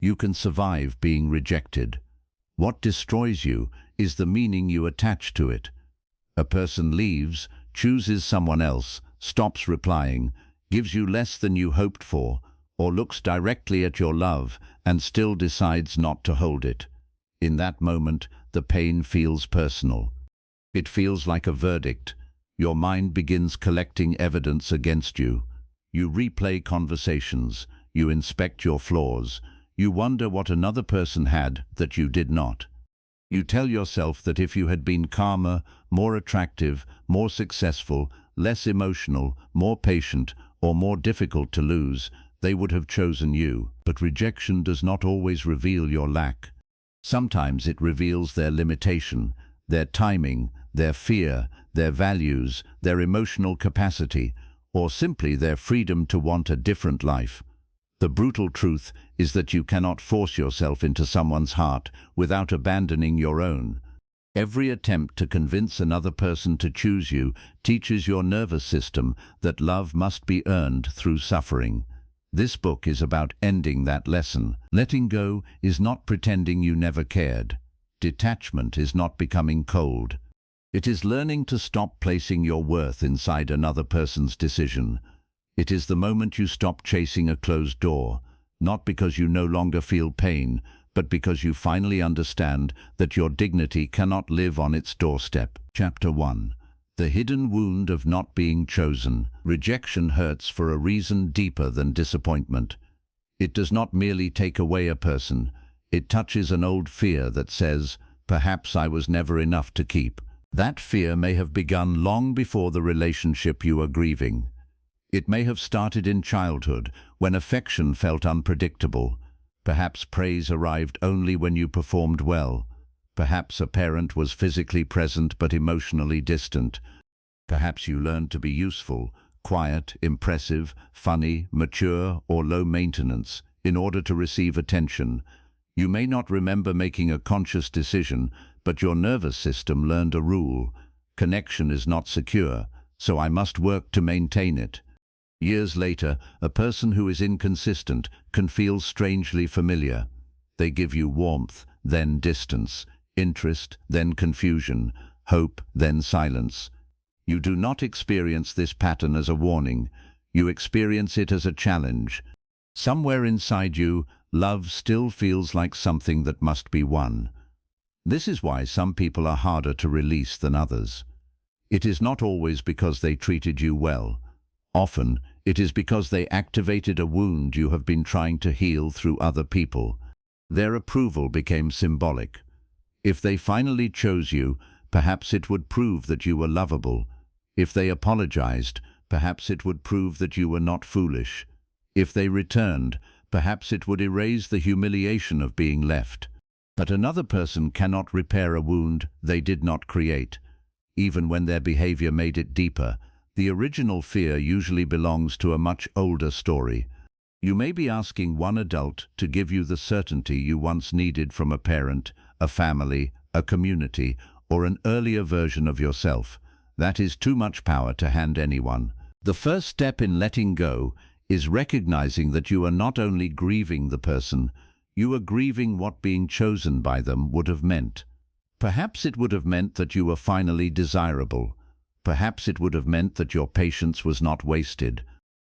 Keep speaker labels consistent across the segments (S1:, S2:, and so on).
S1: You can survive being rejected. What destroys you is the meaning you attach to it. A person leaves, chooses someone else, stops replying, gives you less than you hoped for, or looks directly at your love and still decides not to hold it. In that moment, the pain feels personal. It feels like a verdict. Your mind begins collecting evidence against you. You replay conversations, you inspect your flaws, you wonder what another person had that you did not. You tell yourself that if you had been calmer, more attractive, more successful, less emotional, more patient, or more difficult to lose, they would have chosen you. But rejection does not always reveal your lack. Sometimes it reveals their limitation, their timing, their fear, their values, their emotional capacity, or simply their freedom to want a different life. The brutal truth is that you cannot force yourself into someone's heart without abandoning your own. Every attempt to convince another person to choose you teaches your nervous system that love must be earned through suffering. This book is about ending that lesson. Letting go is not pretending you never cared. Detachment is not becoming cold. It is learning to stop placing your worth inside another person's decision. It is the moment you stop chasing a closed door, not because you no longer feel pain, but because you finally understand that your dignity cannot live on its doorstep. Chapter 1. The hidden wound of not being chosen. Rejection hurts for a reason deeper than disappointment. It does not merely take away a person. It touches an old fear that says, "Perhaps I was never enough to keep." That fear may have begun long before the relationship you are grieving. It may have started in childhood, when affection felt unpredictable. Perhaps praise arrived only when you performed well. Perhaps a parent was physically present but emotionally distant. Perhaps you learned to be useful, quiet, impressive, funny, mature, or low maintenance in order to receive attention. You may not remember making a conscious decision, but your nervous system learned a rule. Connection is not secure, so I must work to maintain it. Years later, a person who is inconsistent can feel strangely familiar. They give you warmth, then distance, interest, then confusion, hope, then silence. You do not experience this pattern as a warning. You experience it as a challenge. Somewhere inside you, love still feels like something that must be won. This is why some people are harder to release than others. It is not always because they treated you well. Often, it is because they activated a wound you have been trying to heal through other people. Their approval became symbolic. If they finally chose you, perhaps it would prove that you were lovable. If they apologized, perhaps it would prove that you were not foolish. If they returned, perhaps it would erase the humiliation of being left. But another person cannot repair a wound they did not create. Even when their behavior made it deeper, the original fear usually belongs to a much older story. You may be asking one adult to give you the certainty you once needed from a parent, a family, a community, or an earlier version of yourself. That is too much power to hand anyone. The first step in letting go is recognizing that you are not only grieving the person, you are grieving what being chosen by them would have meant. Perhaps it would have meant that you were finally desirable. Perhaps it would have meant that your patience was not wasted.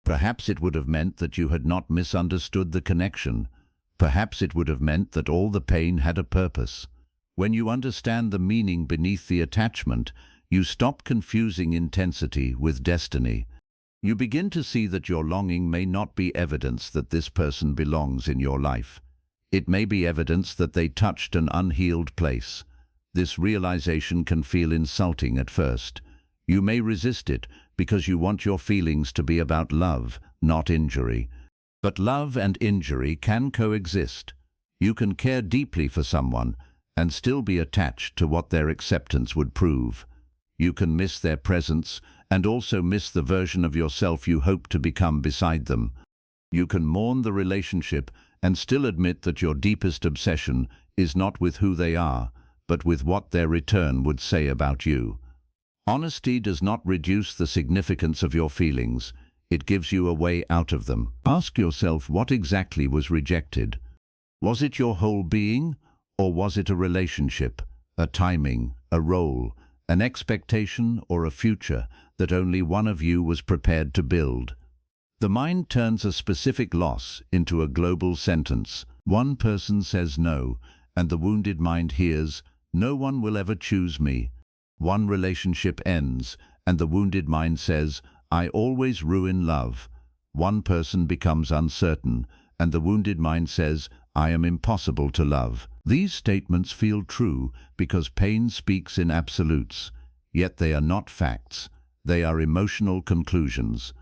S1: Perhaps it would have meant that you had not misunderstood the connection. Perhaps it would have meant that all the pain had a purpose. When you understand the meaning beneath the attachment, you stop confusing intensity with destiny. You begin to see that your longing may not be evidence that this person belongs in your life. It may be evidence that they touched an unhealed place. This realization can feel insulting at first. You may resist it because you want your feelings to be about love, not injury. But love and injury can coexist. You can care deeply for someone and still be attached to what their acceptance would prove. You can miss their presence and also miss the version of yourself you hope to become beside them. You can mourn the relationship and still admit that your deepest obsession is not with who they are, but with what their return would say about you. Honesty does not reduce the significance of your feelings. It gives you a way out of them. Ask yourself what exactly was rejected. Was it your whole being, or was it a relationship, a timing, a role, an expectation, or a future that only one of you was prepared to build? The mind turns a specific loss into a global sentence. One person says no, and the wounded mind hears, "No one will ever choose me." One relationship ends, and the wounded mind says, "I always ruin love." One person becomes uncertain, and the wounded mind says, "I am impossible to love." These statements feel true because pain speaks in absolutes, yet they are not facts. They are emotional conclusions.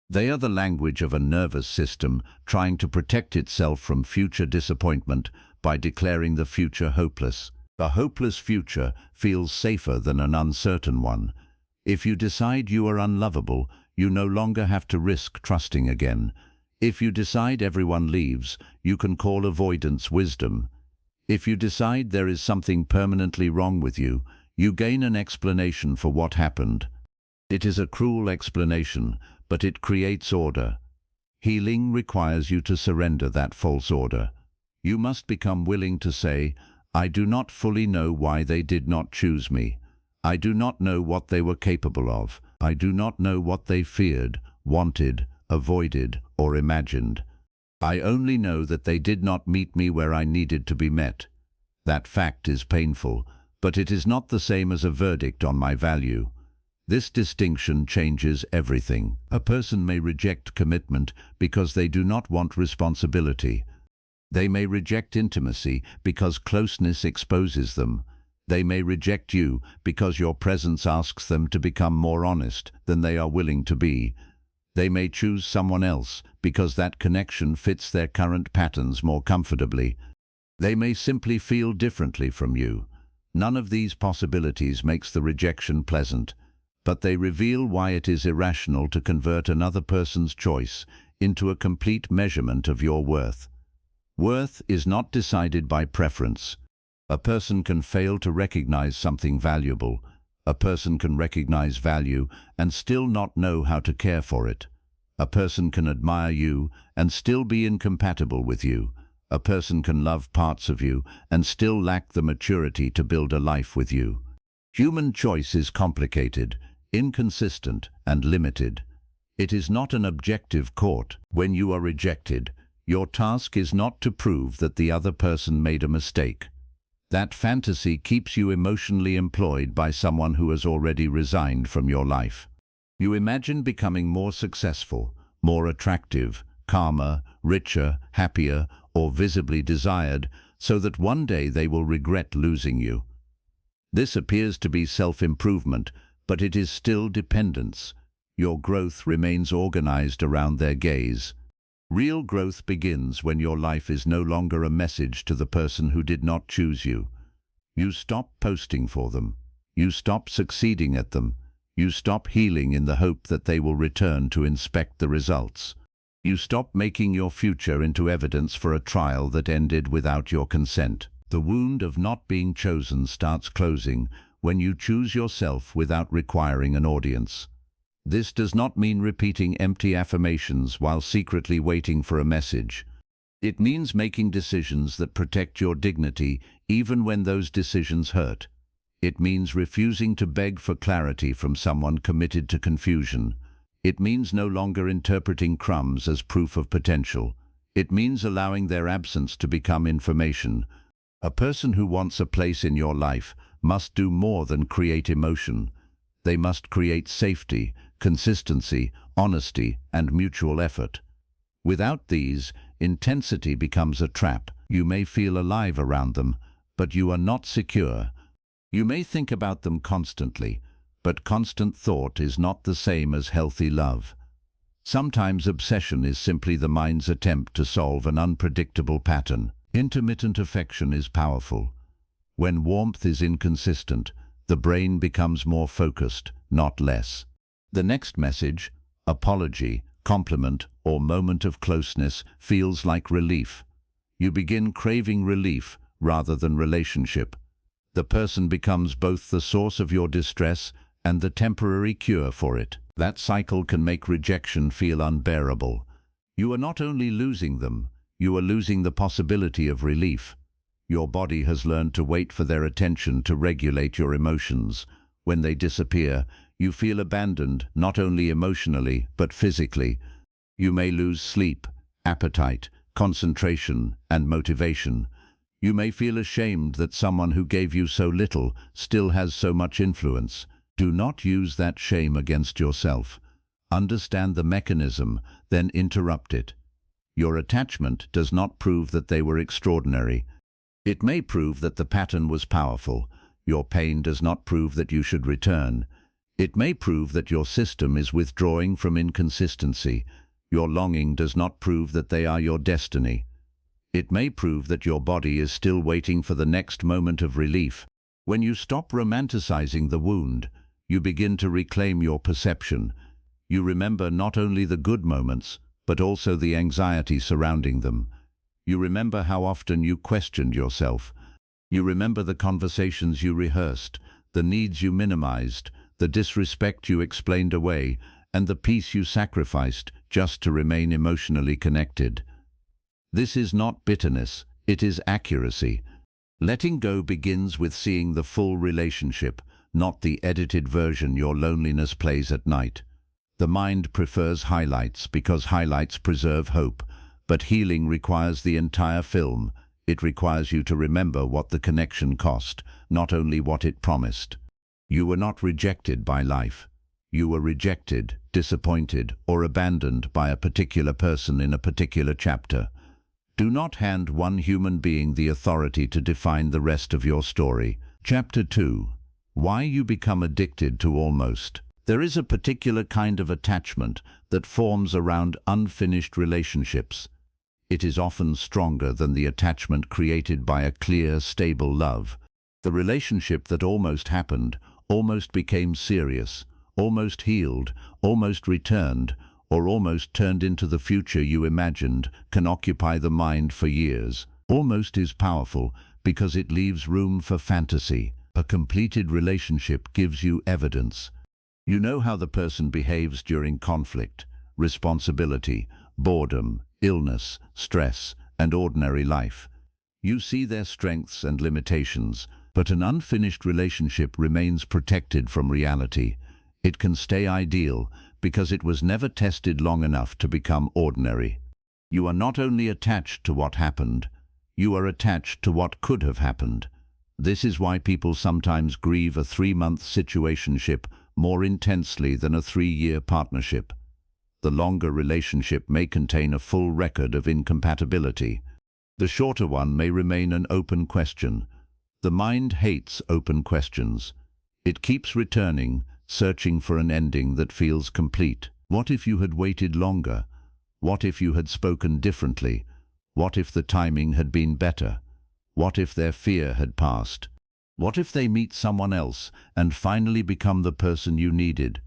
S1: They are the language of a nervous system trying to protect itself from future disappointment by declaring the future hopeless. A hopeless future feels safer than an uncertain one. If you decide you are unlovable, you no longer have to risk trusting again. If you decide everyone leaves, you can call avoidance wisdom. If you decide there is something permanently wrong with you, you gain an explanation for what happened. It is a cruel explanation, but it creates order. Healing requires you to surrender that false order. You must become willing to say, "I do not fully know why they did not choose me. I do not know what they were capable of. I do not know what they feared, wanted, avoided, or imagined. I only know that they did not meet me where I needed to be met." That fact is painful, but it is not the same as a verdict on my value. This distinction changes everything. A person may reject commitment because they do not want responsibility. They may reject intimacy because closeness exposes them. They may reject you because your presence asks them to become more honest than they are willing to be. They may choose someone else because that connection fits their current patterns more comfortably. They may simply feel differently from you. None of these possibilities makes the rejection pleasant, but they reveal why it is irrational to convert another person's choice into a complete measurement of your worth. Worth is not decided by preference. A person can fail to recognize something valuable. A person can recognize value and still not know how to care for it. A person can admire you and still be incompatible with you. A person can love parts of you and still lack the maturity to build a life with you. Human choice is complicated, inconsistent, and limited. It is not an objective court. When you are rejected, your task is not to prove that the other person made a mistake. That fantasy keeps you emotionally employed by someone who has already resigned from your life. You imagine becoming more successful, more attractive, calmer, richer, happier, or visibly desired, so that one day they will regret losing you. This appears to be self-improvement, but it is still dependence. Your growth remains organized around their gaze. Real growth begins when your life is no longer a message to the person who did not choose you. You stop posting for them. You stop succeeding at them. You stop healing in the hope that they will return to inspect the results. You stop making your future into evidence for a trial that ended without your consent. The wound of not being chosen starts closing when you choose yourself without requiring an audience. This does not mean repeating empty affirmations while secretly waiting for a message. It means making decisions that protect your dignity even when those decisions hurt. It means refusing to beg for clarity from someone committed to confusion. It means no longer interpreting crumbs as proof of potential. It means allowing their absence to become information. A person who wants a place in your life must do more than create emotion. They must create safety, consistency, honesty, and mutual effort. Without these, intensity becomes a trap. You may feel alive around them, but you are not secure. You may think about them constantly, but constant thought is not the same as healthy love. Sometimes obsession is simply the mind's attempt to solve an unpredictable pattern. Intermittent affection is powerful. When warmth is inconsistent, the brain becomes more focused, not less. The next message, apology, compliment, or moment of closeness feels like relief. You begin craving relief rather than relationship. The person becomes both the source of your distress and the temporary cure for it. That cycle can make rejection feel unbearable. You are not only losing them, you are losing the possibility of relief. Your body has learned to wait for their attention to regulate your emotions. When they disappear, you feel abandoned, not only emotionally, but physically. You may lose sleep, appetite, concentration, and motivation. You may feel ashamed that someone who gave you so little still has so much influence. Do not use that shame against yourself. Understand the mechanism, then interrupt it. Your attachment does not prove that they were extraordinary. It may prove that the pattern was powerful. Your pain does not prove that you should return. It may prove that your system is withdrawing from inconsistency. Your longing does not prove that they are your destiny. It may prove that your body is still waiting for the next moment of relief. When you stop romanticizing the wound, you begin to reclaim your perception. You remember not only the good moments, but also the anxiety surrounding them. You remember how often you questioned yourself. You remember the conversations you rehearsed, the needs you minimized, the disrespect you explained away, and the peace you sacrificed just to remain emotionally connected. This is not bitterness, it is accuracy. Letting go begins with seeing the full relationship, not the edited version your loneliness plays at night. The mind prefers highlights because highlights preserve hope, but healing requires the entire film. It requires you to remember what the connection cost, not only what it promised. You were not rejected by life. You were rejected, disappointed, or abandoned by a particular person in a particular chapter. Do not hand one human being the authority to define the rest of your story. Chapter 2. Why you become addicted to almost. There is a particular kind of attachment that forms around unfinished relationships. It is often stronger than the attachment created by a clear, stable love. The relationship that almost happened, almost became serious, almost healed, almost returned, or almost turned into the future you imagined, can occupy the mind for years. Almost is powerful because it leaves room for fantasy. A completed relationship gives you evidence. You know how the person behaves during conflict, responsibility, boredom, illness, stress, and ordinary life. You see their strengths and limitations, but an unfinished relationship remains protected from reality. It can stay ideal because it was never tested long enough to become ordinary. You are not only attached to what happened, you are attached to what could have happened. This is why people sometimes grieve a 3-month situationship more intensely than a 3-year partnership. The longer relationship may contain a full record of incompatibility. The shorter one may remain an open question. The mind hates open questions. It keeps returning, searching for an ending that feels complete. What if you had waited longer? What if you had spoken differently? What if the timing had been better? What if their fear had passed? What if they meet someone else and finally become the person you needed?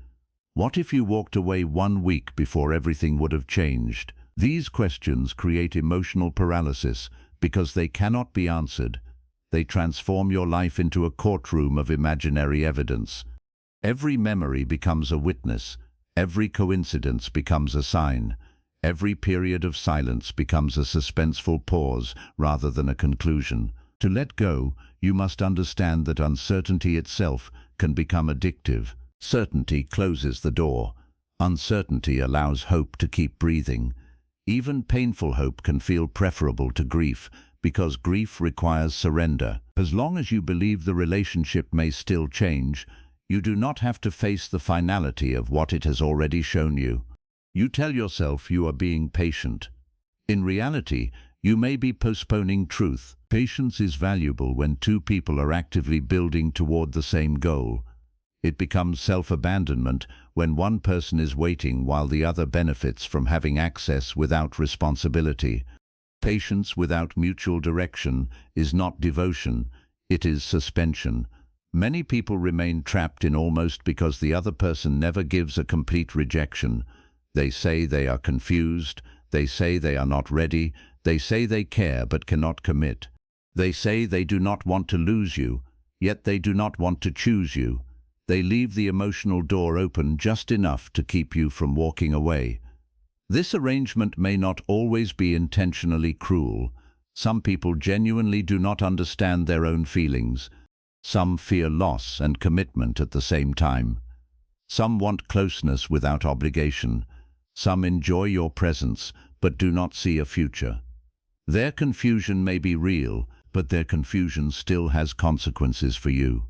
S1: What if you walked away 1 week before everything would have changed? These questions create emotional paralysis because they cannot be answered. They transform your life into a courtroom of imaginary evidence. Every memory becomes a witness. Every coincidence becomes a sign. Every period of silence becomes a suspenseful pause rather than a conclusion. To let go, you must understand that uncertainty itself can become addictive. Certainty closes the door. Uncertainty allows hope to keep breathing. Even painful hope can feel preferable to grief because grief requires surrender. As long as you believe the relationship may still change, you do not have to face the finality of what it has already shown you. You tell yourself you are being patient. In reality, you may be postponing truth. Patience is valuable when 2 people are actively building toward the same goal. It becomes self-abandonment when one person is waiting while the other benefits from having access without responsibility. Patience without mutual direction is not devotion, it is suspension. Many people remain trapped in almost because the other person never gives a complete rejection. They say they are confused, they say they are not ready, they say they care but cannot commit. They say they do not want to lose you, yet they do not want to choose you. They leave the emotional door open just enough to keep you from walking away. This arrangement may not always be intentionally cruel. Some people genuinely do not understand their own feelings. Some fear loss and commitment at the same time. Some want closeness without obligation. Some enjoy your presence but do not see a future. Their confusion may be real, but their confusion still has consequences for you.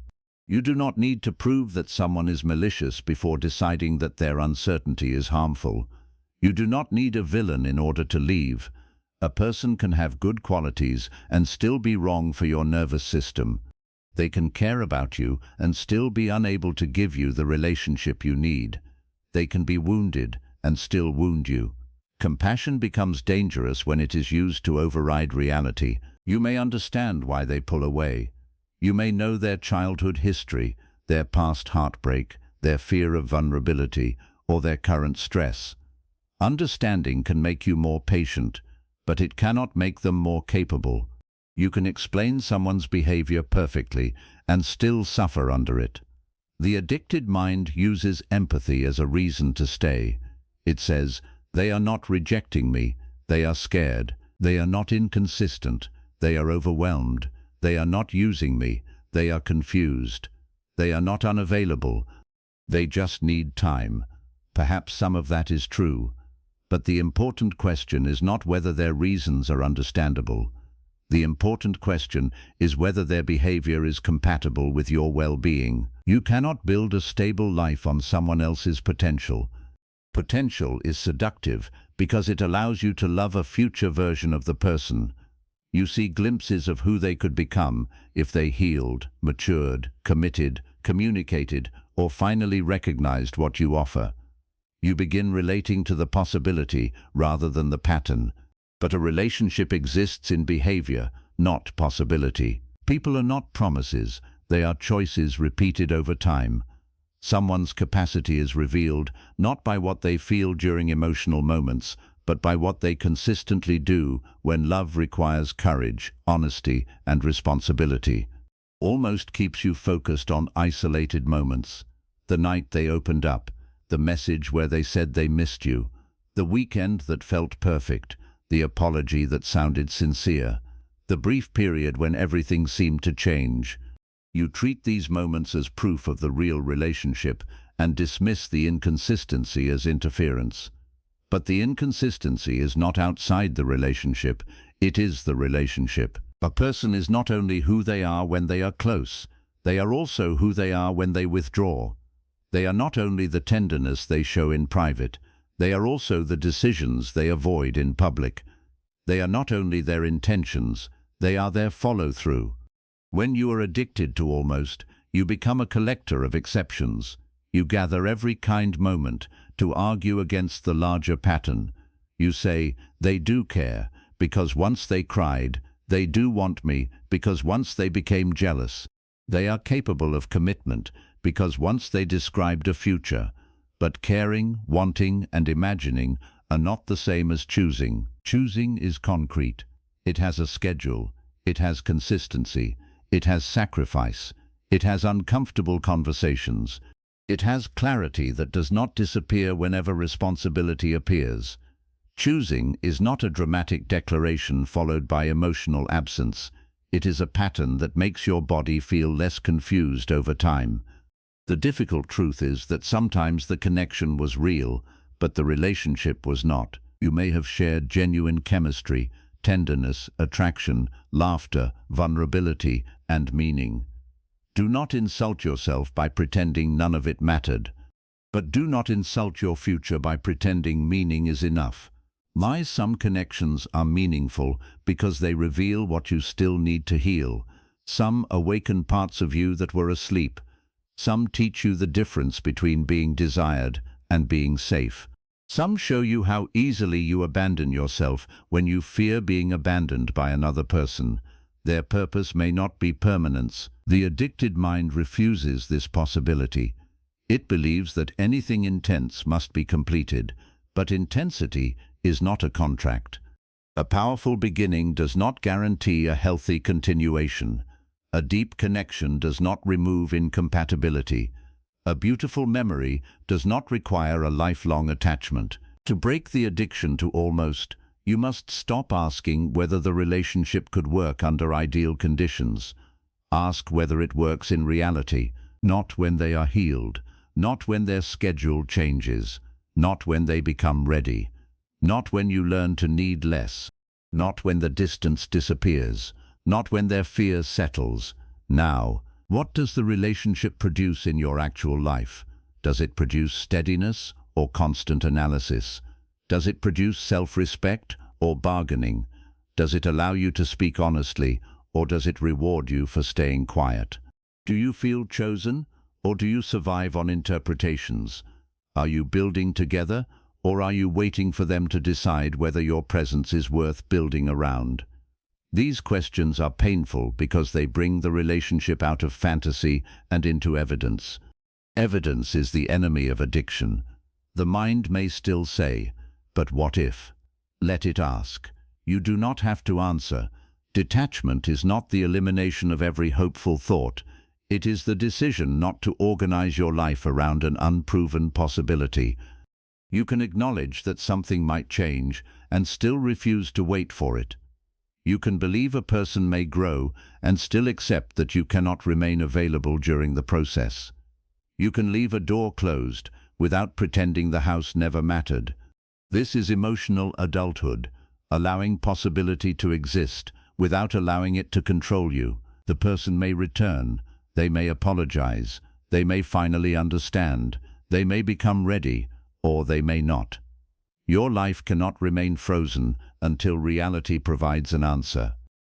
S1: You do not need to prove that someone is malicious before deciding that their uncertainty is harmful. You do not need a villain in order to leave. A person can have good qualities and still be wrong for your nervous system. They can care about you and still be unable to give you the relationship you need. They can be wounded and still wound you. Compassion becomes dangerous when it is used to override reality. You may understand why they pull away. You may know their childhood history, their past heartbreak, their fear of vulnerability, or their current stress. Understanding can make you more patient, but it cannot make them more capable. You can explain someone's behavior perfectly and still suffer under it. The addicted mind uses empathy as a reason to stay. It says, "They are not rejecting me, they are scared. They are not inconsistent, they are overwhelmed. They are not using me, they are confused. They are not unavailable, they just need time." Perhaps some of that is true, but the important question is not whether their reasons are understandable. The important question is whether their behavior is compatible with your well-being. You cannot build a stable life on someone else's potential. Potential is seductive because it allows you to love a future version of the person. You see glimpses of who they could become if they healed, matured, committed, communicated, or finally recognized what you offer. You begin relating to the possibility rather than the pattern. But a relationship exists in behavior, not possibility. People are not promises, they are choices repeated over time. Someone's capacity is revealed not by what they feel during emotional moments, but by what they consistently do when love requires courage, honesty, and responsibility. Almost keeps you focused on isolated moments. The night they opened up, the message where they said they missed you, the weekend that felt perfect, the apology that sounded sincere, the brief period when everything seemed to change. You treat these moments as proof of the real relationship and dismiss the inconsistency as interference. But the inconsistency is not outside the relationship, it is the relationship. A person is not only who they are when they are close, they are also who they are when they withdraw. They are not only the tenderness they show in private, they are also the decisions they avoid in public. They are not only their intentions, they are their follow-through. When you are addicted to almost, you become a collector of exceptions. You gather every kind moment to argue against the larger pattern. You say, "They do care, because once they cried. They do want me, because once they became jealous. They are capable of commitment, because once they described a future." But caring, wanting, and imagining are not the same as choosing. Choosing is concrete. It has a schedule. It has consistency. It has sacrifice. It has uncomfortable conversations. It has clarity that does not disappear whenever responsibility appears. Choosing is not a dramatic declaration followed by emotional absence. It is a pattern that makes your body feel less confused over time. The difficult truth is that sometimes the connection was real, but the relationship was not. You may have shared genuine chemistry, tenderness, attraction, laughter, vulnerability, and meaning. Do not insult yourself by pretending none of it mattered. But do not insult your future by pretending meaning is enough. Some connections are meaningful because they reveal what you still need to heal. Some awaken parts of you that were asleep. Some teach you the difference between being desired and being safe. Some show you how easily you abandon yourself when you fear being abandoned by another person. Their purpose may not be permanence. The addicted mind refuses this possibility. It believes that anything intense must be completed, but intensity is not a contract. A powerful beginning does not guarantee a healthy continuation. A deep connection does not remove incompatibility. A beautiful memory does not require a lifelong attachment. To break the addiction to almost, you must stop asking whether the relationship could work under ideal conditions. Ask whether it works in reality, not when they are healed, not when their schedule changes, not when they become ready, not when you learn to need less, not when the distance disappears, not when their fear settles. Now, what does the relationship produce in your actual life? Does it produce steadiness or constant analysis? Does it produce self-respect or bargaining? Does it allow you to speak honestly, or does it reward you for staying quiet? Do you feel chosen, or do you survive on interpretations? Are you building together, or are you waiting for them to decide whether your presence is worth building around? These questions are painful because they bring the relationship out of fantasy and into evidence. Evidence is the enemy of addiction. The mind may still say, "But what if?" Let it ask. You do not have to answer. Detachment is not the elimination of every hopeful thought. It is the decision not to organize your life around an unproven possibility. You can acknowledge that something might change and still refuse to wait for it. You can believe a person may grow and still accept that you cannot remain available during the process. You can leave a door closed without pretending the house never mattered. This is emotional adulthood, allowing possibility to exist without allowing it to control you. The person may return, they may apologize, they may finally understand, they may become ready, or they may not. Your life cannot remain frozen until reality provides an answer.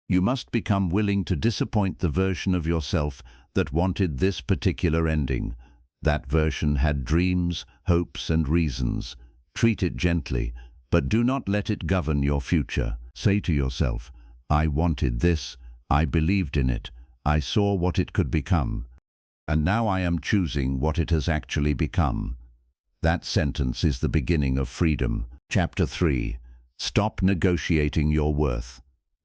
S1: You must become willing to disappoint the version of yourself that wanted this particular ending. That version had dreams, hopes, and reasons. Treat it gently, but do not let it govern your future. Say to yourself, "I wanted this, I believed in it, I saw what it could become, and now I am choosing what it has actually become." That sentence is the beginning of freedom. Chapter 3. Stop negotiating your worth.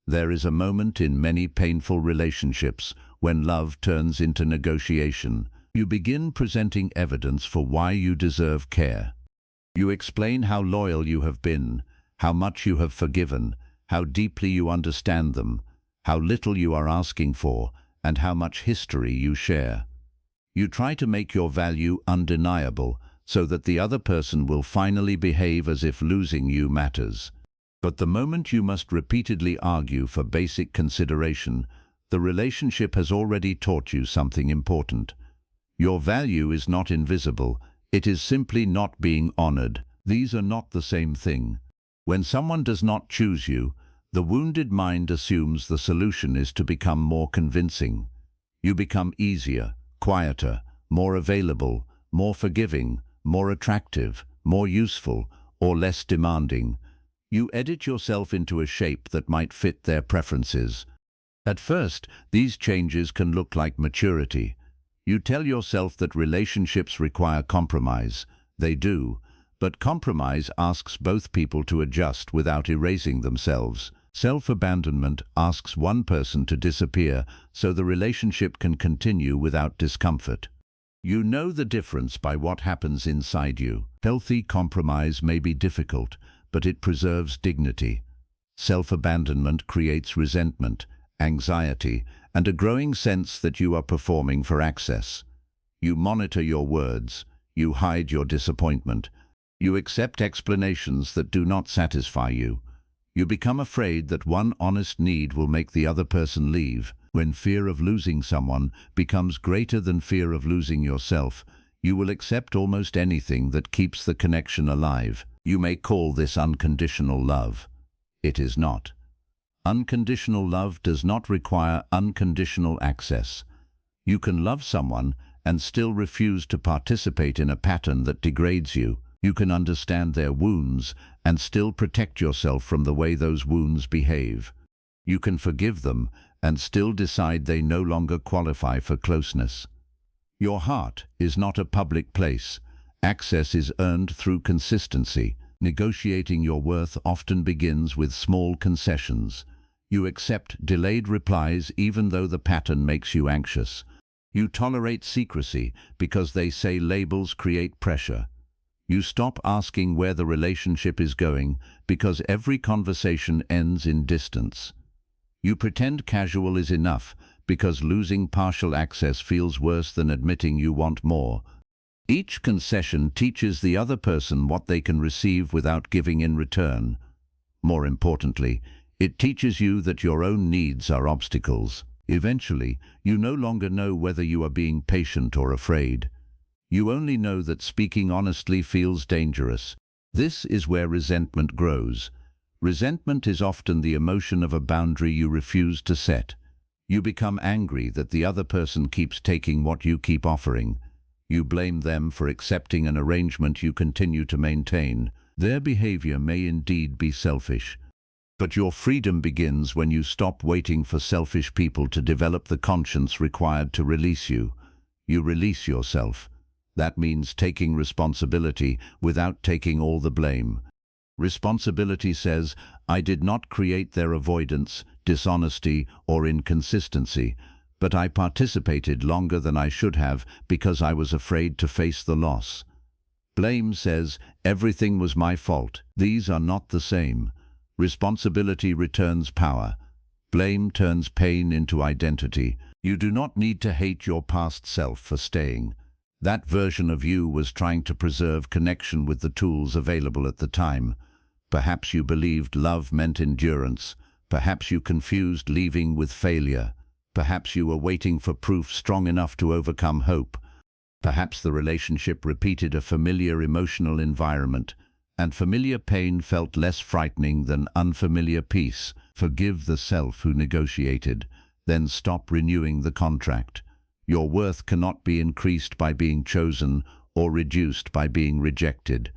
S1: There is a moment in many painful relationships when love turns into negotiation. You begin presenting evidence for why you deserve care. You explain how loyal you have been, how much you have forgiven, how deeply you understand them, how little you are asking for, and how much history you share. You try to make your value undeniable so that the other person will finally behave as if losing you matters. But the moment you must repeatedly argue for basic consideration, the relationship has already taught you something important. Your value is not invisible, it is simply not being honored. These are not the same thing. When someone does not choose you, the wounded mind assumes the solution is to become more convincing. You become easier, quieter, more available, more forgiving, more attractive, more useful, or less demanding. You edit yourself into a shape that might fit their preferences. At first, these changes can look like maturity. You tell yourself that relationships require compromise. They do, but compromise asks both people to adjust without erasing themselves. Self-abandonment asks one person to disappear so the relationship can continue without discomfort. You know the difference by what happens inside you. Healthy compromise may be difficult, but it preserves dignity. Self-abandonment creates resentment, anxiety, and a growing sense that you are performing for access. You monitor your words, you hide your disappointment, you accept explanations that do not satisfy you. You become afraid that one honest need will make the other person leave. When fear of losing someone becomes greater than fear of losing yourself, you will accept almost anything that keeps the connection alive. You may call this unconditional love. It is not. Unconditional love does not require unconditional access. You can love someone and still refuse to participate in a pattern that degrades you. You can understand their wounds and still protect yourself from the way those wounds behave. You can forgive them and still decide they no longer qualify for closeness. Your heart is not a public place. Access is earned through consistency. Negotiating your worth often begins with small concessions. You accept delayed replies even though the pattern makes you anxious. You tolerate secrecy because they say labels create pressure. You stop asking where the relationship is going because every conversation ends in distance. You pretend casual is enough because losing partial access feels worse than admitting you want more. Each concession teaches the other person what they can receive without giving in return. More importantly, it teaches you that your own needs are obstacles. Eventually, you no longer know whether you are being patient or afraid. You only know that speaking honestly feels dangerous. This is where resentment grows. Resentment is often the emotion of a boundary you refuse to set. You become angry that the other person keeps taking what you keep offering. You blame them for accepting an arrangement you continue to maintain. Their behavior may indeed be selfish, but your freedom begins when you stop waiting for selfish people to develop the conscience required to release you. You release yourself. That means taking responsibility without taking all the blame. Responsibility says, I did not create their avoidance, dishonesty, or inconsistency, but I participated longer than I should have because I was afraid to face the loss. Blame says, everything was my fault. These are not the same. Responsibility returns power. Blame turns pain into identity. You do not need to hate your past self for staying. That version of you was trying to preserve connection with the tools available at the time. Perhaps you believed love meant endurance. Perhaps you confused leaving with failure. Perhaps you were waiting for proof strong enough to overcome hope. Perhaps the relationship repeated a familiar emotional environment, and familiar pain felt less frightening than unfamiliar peace. Forgive the self who negotiated, then stop renewing the contract. Your worth cannot be increased by being chosen or reduced by being rejected.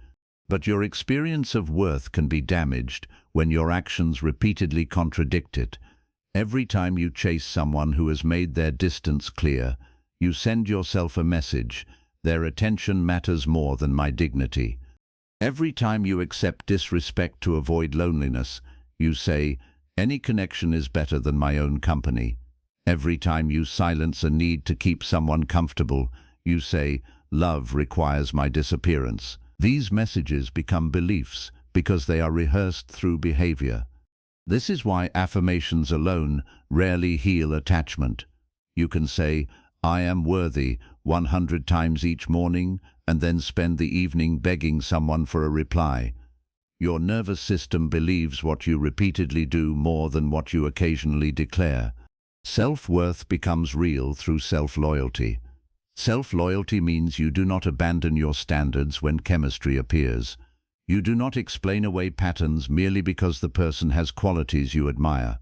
S1: But your experience of worth can be damaged when your actions repeatedly contradict it. Every time you chase someone who has made their distance clear, you send yourself a message: their attention matters more than my dignity. Every time you accept disrespect to avoid loneliness, you say, any connection is better than my own company. Every time you silence a need to keep someone comfortable, you say, love requires my disappearance. These messages become beliefs because they are rehearsed through behavior. This is why affirmations alone rarely heal attachment. You can say, I am worthy 100 times each morning and then spend the evening begging someone for a reply. Your nervous system believes what you repeatedly do more than what you occasionally declare. Self-worth becomes real through self-loyalty. Self-loyalty means you do not abandon your standards when chemistry appears. You do not explain away patterns merely because the person has qualities you admire.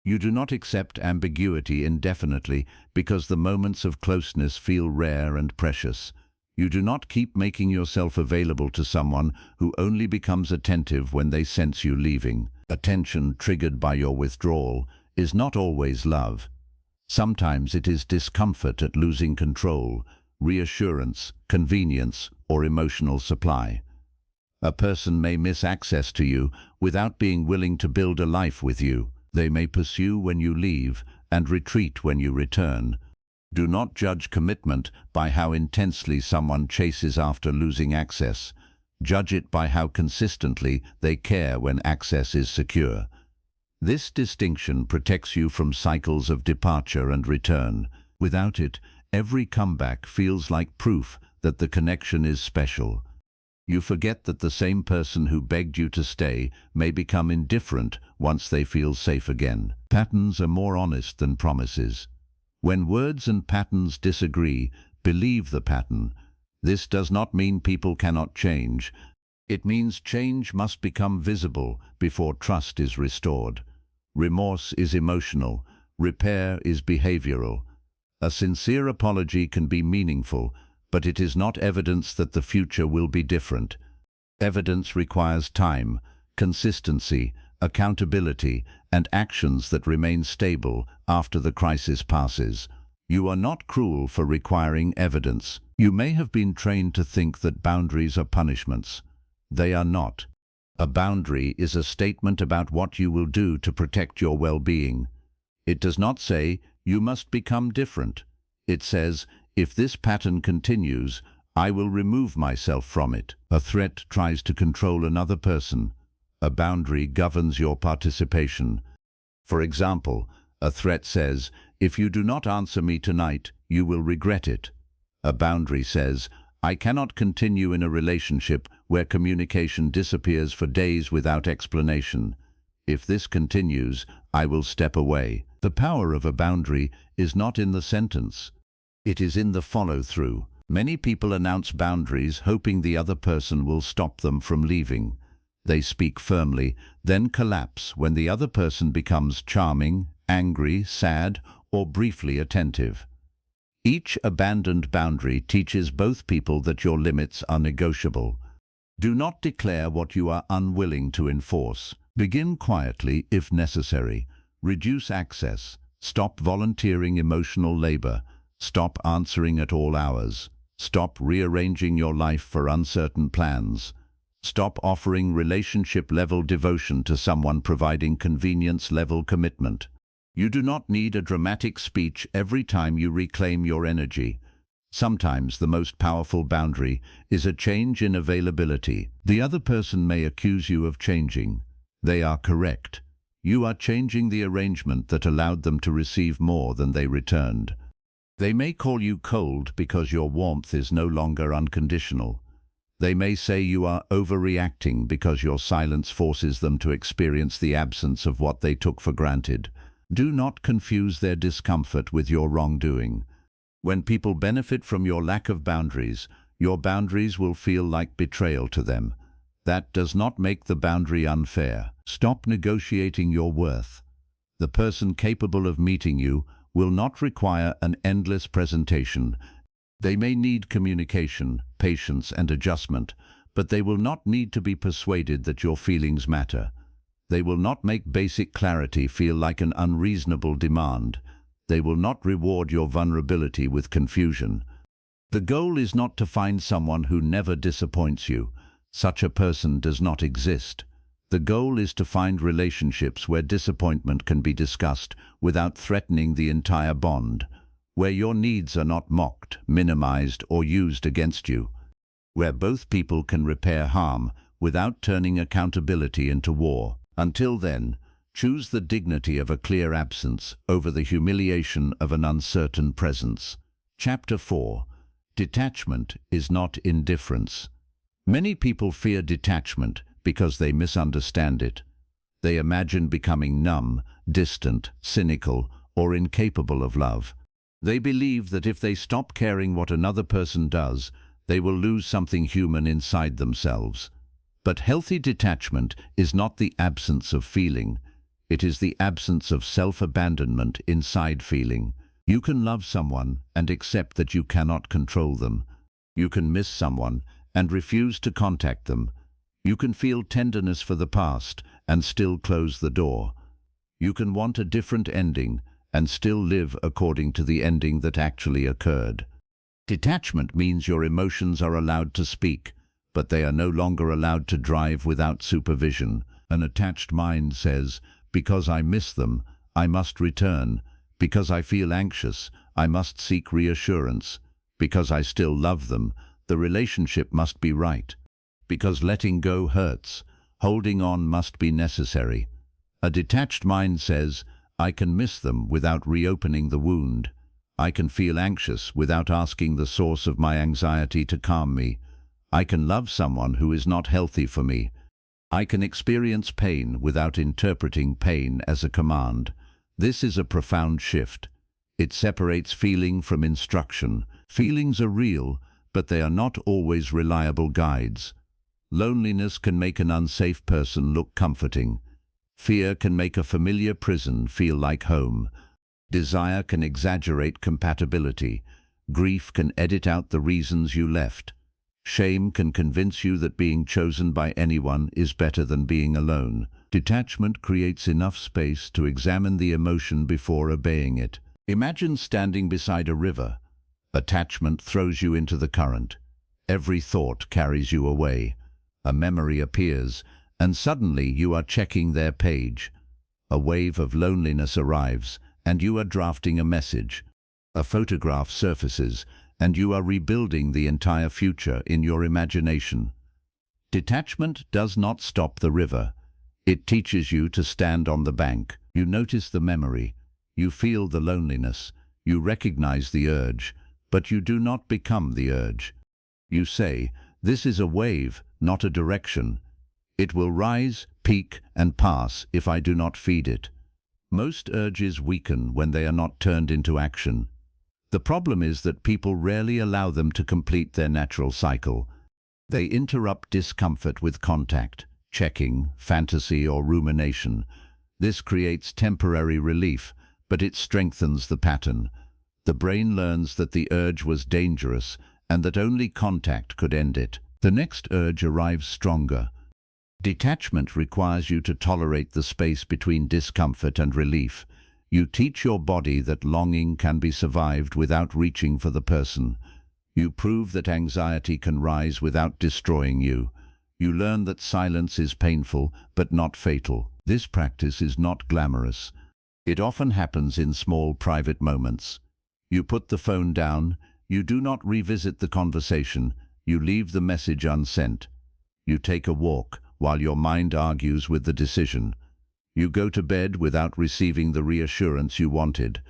S1: You do not accept ambiguity indefinitely because the moments of closeness feel rare and precious. You do not keep making yourself available to someone who only becomes attentive when they sense you leaving. Attention triggered by your withdrawal is not always love. Sometimes it is discomfort at losing control, reassurance, convenience, or emotional supply. A person may miss access to you without being willing to build a life with you. They may pursue when you leave and retreat when you return. Do not judge commitment by how intensely someone chases after losing access. Judge it by how consistently they care when access is secure. This distinction protects you from cycles of departure and return. Without it, every comeback feels like proof that the connection is special. You forget that the same person who begged you to stay may become indifferent once they feel safe again. Patterns are more honest than promises. When words and patterns disagree, believe the pattern. This does not mean people cannot change. It means change must become visible before trust is restored. Remorse is emotional. Repair is behavioral. A sincere apology can be meaningful, but it is not evidence that the future will be different. Evidence requires time, consistency, accountability, and actions that remain stable after the crisis passes. You are not cruel for requiring evidence. You may have been trained to think that boundaries are punishments. They are not. A boundary is a statement about what you will do to protect your well-being. It does not say, you must become different. It says, if this pattern continues, I will remove myself from it. A threat tries to control another person. A boundary governs your participation. For example, a threat says, if you do not answer me tonight, you will regret it. A boundary says, I cannot continue in a relationship where communication disappears for days without explanation. If this continues, I will step away. The power of a boundary is not in the sentence. It is in the follow-through. Many people announce boundaries hoping the other person will stop them from leaving. They speak firmly, then collapse when the other person becomes charming, angry, sad, or briefly attentive. Each abandoned boundary teaches both people that your limits are negotiable. Do not declare what you are unwilling to enforce. Begin quietly if necessary. Reduce access. Stop volunteering emotional labor. Stop answering at all hours. Stop rearranging your life for uncertain plans. Stop offering relationship-level devotion to someone providing convenience-level commitment. You do not need a dramatic speech every time you reclaim your energy. Sometimes the most powerful boundary is a change in availability. The other person may accuse you of changing. They are correct. You are changing the arrangement that allowed them to receive more than they returned. They may call you cold because your warmth is no longer unconditional. They may say you are overreacting because your silence forces them to experience the absence of what they took for granted. Do not confuse their discomfort with your wrongdoing. When people benefit from your lack of boundaries, your boundaries will feel like betrayal to them. That does not make the boundary unfair. Stop negotiating your worth. The person capable of meeting you will not require an endless presentation. They may need communication, patience, and adjustment, but they will not need to be persuaded that your feelings matter. They will not make basic clarity feel like an unreasonable demand. They will not reward your vulnerability with confusion. The goal is not to find someone who never disappoints you. Such a person does not exist. The goal is to find relationships where disappointment can be discussed without threatening the entire bond, where your needs are not mocked, minimized, or used against you, where both people can repair harm without turning accountability into war. Until then, choose the dignity of a clear absence over the humiliation of an uncertain presence. Chapter 4. Detachment is not indifference. Many people fear detachment because they misunderstand it. They imagine becoming numb, distant, cynical, or incapable of love. They believe that if they stop caring what another person does, they will lose something human inside themselves. But healthy detachment is not the absence of feeling. It is the absence of self-abandonment inside feeling. You can love someone and accept that you cannot control them. You can miss someone and refuse to contact them. You can feel tenderness for the past and still close the door. You can want a different ending and still live according to the ending that actually occurred. Detachment means your emotions are allowed to speak, but they are no longer allowed to drive without supervision. An attached mind says, because I miss them, I must return. Because I feel anxious, I must seek reassurance. Because I still love them, the relationship must be right. Because letting go hurts, holding on must be necessary. A detached mind says, I can miss them without reopening the wound. I can feel anxious without asking the source of my anxiety to calm me. I can love someone who is not healthy for me. I can experience pain without interpreting pain as a command. This is a profound shift. It separates feeling from instruction. Feelings are real, but they are not always reliable guides. Loneliness can make an unsafe person look comforting. Fear can make a familiar prison feel like home. Desire can exaggerate compatibility. Grief can edit out the reasons you left. Shame can convince you that being chosen by anyone is better than being alone. Detachment creates enough space to examine the emotion before obeying it. Imagine standing beside a river. Attachment throws you into the current. Every thought carries you away. A memory appears, and suddenly you are checking their page. A wave of loneliness arrives, and you are drafting a message. A photograph surfaces, and you are rebuilding the entire future in your imagination. Detachment does not stop the river. It teaches you to stand on the bank. You notice the memory. You feel the loneliness. You recognize the urge, but you do not become the urge. You say, "This is a wave, not a direction. It will rise, peak, and pass if I do not feed it." Most urges weaken when they are not turned into action. The problem is that people rarely allow them to complete their natural cycle. They interrupt discomfort with contact, checking, fantasy, or rumination. This creates temporary relief, but it strengthens the pattern. The brain learns that the urge was dangerous and that only contact could end it. The next urge arrives stronger. Detachment requires you to tolerate the space between discomfort and relief. You teach your body that longing can be survived without reaching for the person. You prove that anxiety can rise without destroying you. You learn that silence is painful but not fatal. This practice is not glamorous. It often happens in small private moments. You put the phone down. You do not revisit the conversation. You leave the message unsent. You take a walk while your mind argues with the decision. You go to bed without receiving the reassurance you wanted.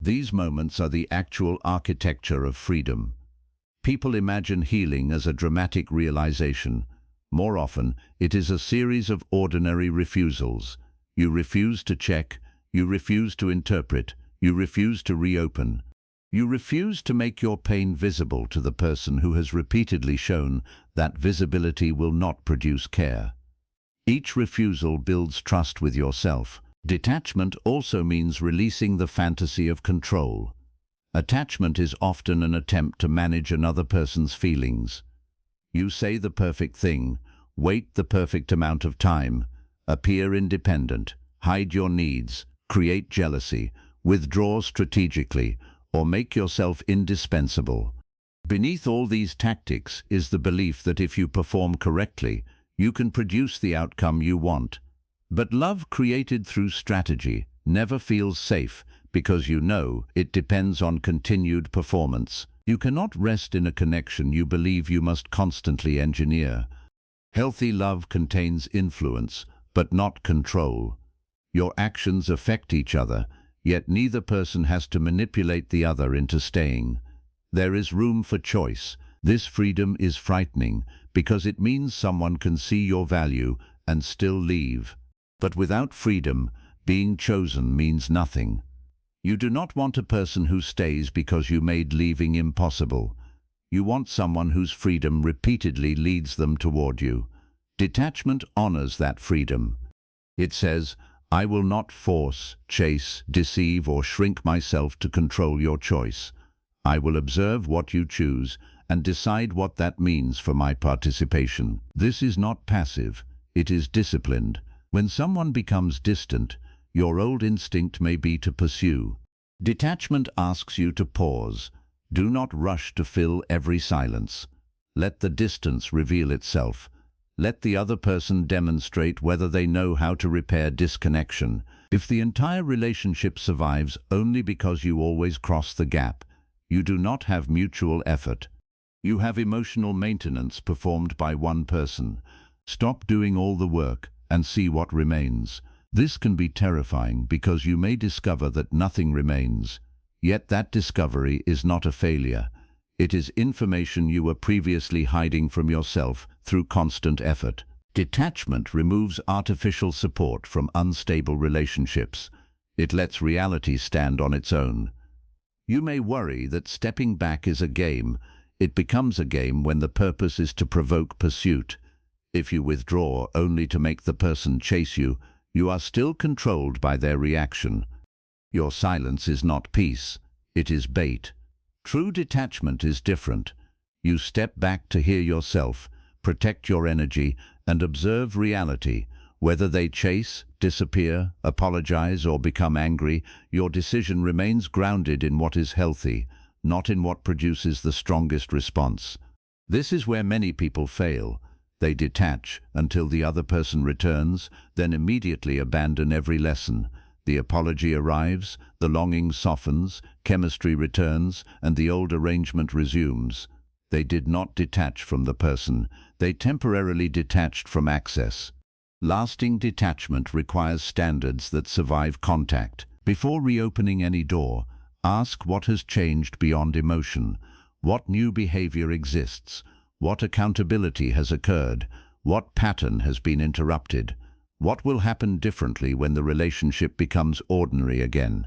S1: These moments are the actual architecture of freedom. People imagine healing as a dramatic realization. More often, it is a series of ordinary refusals. You refuse to check. You refuse to interpret. You refuse to reopen. You refuse to make your pain visible to the person who has repeatedly shown that visibility will not produce care. Each refusal builds trust with yourself. Detachment also means releasing the fantasy of control. Attachment is often an attempt to manage another person's feelings. You say the perfect thing, wait the perfect amount of time, appear independent, hide your needs, create jealousy, withdraw strategically, or make yourself indispensable. Beneath all these tactics is the belief that if you perform correctly, you can produce the outcome you want. But love created through strategy never feels safe because you know it depends on continued performance. You cannot rest in a connection you believe you must constantly engineer. Healthy love contains influence, but not control. Your actions affect each other, yet neither person has to manipulate the other into staying. There is room for choice. This freedom is frightening because it means someone can see your value and still leave. But without freedom, being chosen means nothing. You do not want a person who stays because you made leaving impossible. You want someone whose freedom repeatedly leads them toward you. Detachment honors that freedom. It says, "I will not force, chase, deceive, or shrink myself to control your choice. I will observe what you choose and decide what that means for my participation." This is not passive, it is disciplined. When someone becomes distant, your old instinct may be to pursue. Detachment asks you to pause. Do not rush to fill every silence. Let the distance reveal itself. Let the other person demonstrate whether they know how to repair disconnection. If the entire relationship survives only because you always cross the gap, you do not have mutual effort. You have emotional maintenance performed by one person. Stop doing all the work and see what remains. This can be terrifying because you may discover that nothing remains. Yet that discovery is not a failure. It is information you were previously hiding from yourself through constant effort. Detachment removes artificial support from unstable relationships. It lets reality stand on its own. You may worry that stepping back is a game. It becomes a game when the purpose is to provoke pursuit. If you withdraw only to make the person chase you, you are still controlled by their reaction. Your silence is not peace, it is bait. True detachment is different. You step back to hear yourself, protect your energy, and observe reality. Whether they chase, disappear, apologize, or become angry, your decision remains grounded in what is healthy, not in what produces the strongest response. This is where many people fail. They detach until the other person returns, then immediately abandon every lesson. The apology arrives, the longing softens, chemistry returns, and the old arrangement resumes. They did not detach from the person. They temporarily detached from access. Lasting detachment requires standards that survive contact. Before reopening any door, ask what has changed beyond emotion. What new behavior exists? What accountability has occurred? What pattern has been interrupted? What will happen differently when the relationship becomes ordinary again?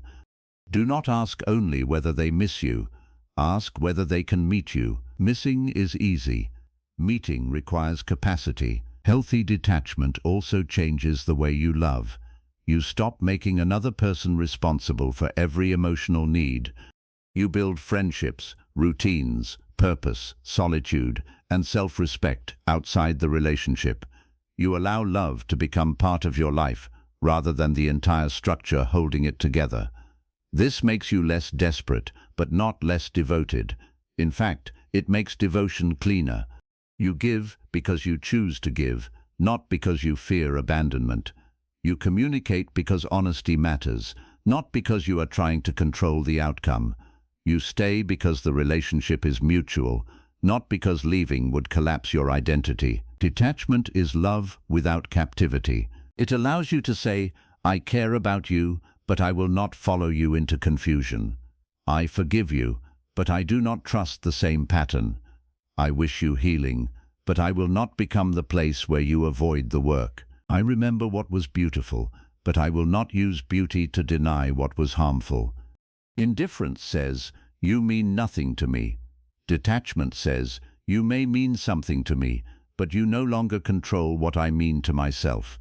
S1: Do not ask only whether they miss you. Ask whether they can meet you. Missing is easy. Meeting requires capacity. Healthy detachment also changes the way you love. You stop making another person responsible for every emotional need. You build friendships, routines, purpose, solitude, and self-respect outside the relationship. You allow love to become part of your life, rather than the entire structure holding it together. This makes you less desperate, but not less devoted. In fact, it makes devotion cleaner. You give because you choose to give, not because you fear abandonment. You communicate because honesty matters, not because you are trying to control the outcome. You stay because the relationship is mutual, not because leaving would collapse your identity. Detachment is love without captivity. It allows you to say, I care about you, but I will not follow you into confusion. I forgive you, but I do not trust the same pattern. I wish you healing, but I will not become the place where you avoid the work. I remember what was beautiful, but I will not use beauty to deny what was harmful. Indifference says, you mean nothing to me. Detachment says, you may mean something to me, but you no longer control what I mean to myself.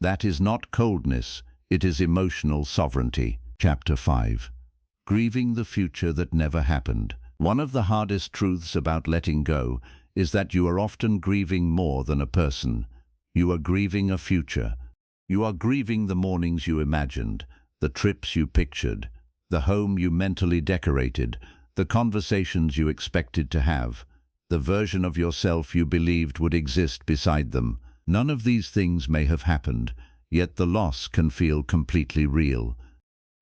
S1: That is not coldness, it is emotional sovereignty. Chapter 5. Grieving the future that never happened. One of the hardest truths about letting go is that you are often grieving more than a person. You are grieving a future. You are grieving the mornings you imagined, the trips you pictured, the home you mentally decorated, the conversations you expected to have, the version of yourself you believed would exist beside them. None of these things may have happened, yet the loss can feel completely real.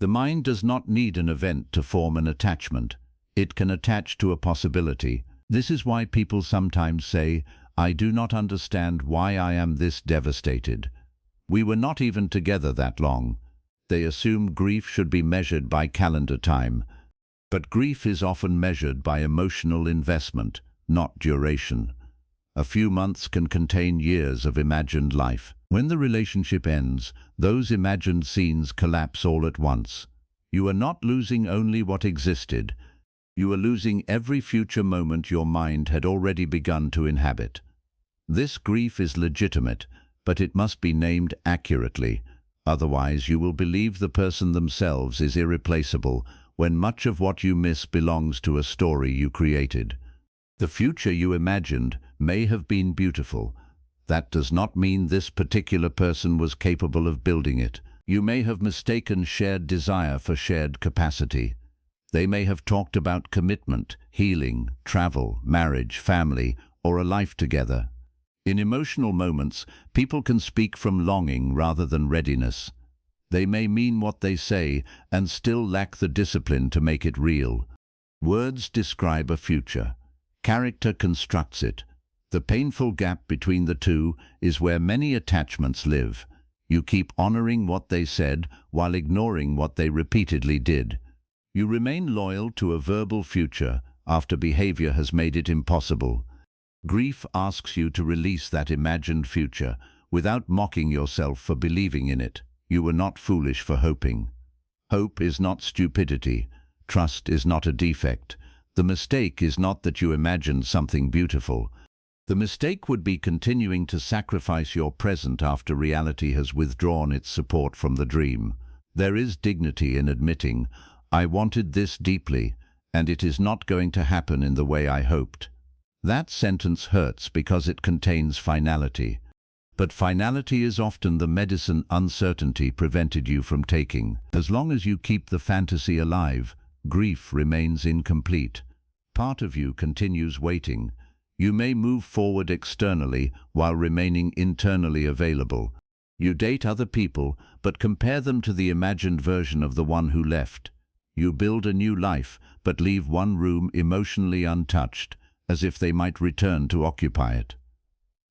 S1: The mind does not need an event to form an attachment. It can attach to a possibility. This is why people sometimes say, I do not understand why I am this devastated. We were not even together that long. They assume grief should be measured by calendar time. But grief is often measured by emotional investment, not duration. A few months can contain years of imagined life. When the relationship ends, those imagined scenes collapse all at once. You are not losing only what existed. You are losing every future moment your mind had already begun to inhabit. This grief is legitimate, but it must be named accurately. Otherwise, you will believe the person themselves is irreplaceable when much of what you miss belongs to a story you created. The future you imagined may have been beautiful. That does not mean this particular person was capable of building it. You may have mistaken shared desire for shared capacity. They may have talked about commitment, healing, travel, marriage, family, or a life together. In emotional moments, people can speak from longing rather than readiness. They may mean what they say and still lack the discipline to make it real. Words describe a future. Character constructs it. The painful gap between the two is where many attachments live. You keep honoring what they said while ignoring what they repeatedly did. You remain loyal to a verbal future after behavior has made it impossible. Grief asks you to release that imagined future without mocking yourself for believing in it. You were not foolish for hoping. Hope is not stupidity. Trust is not a defect. The mistake is not that you imagined something beautiful. The mistake would be continuing to sacrifice your present after reality has withdrawn its support from the dream. There is dignity in admitting, I wanted this deeply, and it is not going to happen in the way I hoped. That sentence hurts because it contains finality. But finality is often the medicine uncertainty prevented you from taking. As long as you keep the fantasy alive, grief remains incomplete. Part of you continues waiting. You may move forward externally while remaining internally available. You date other people, but compare them to the imagined version of the one who left. You build a new life, but leave one room emotionally untouched, as if they might return to occupy it.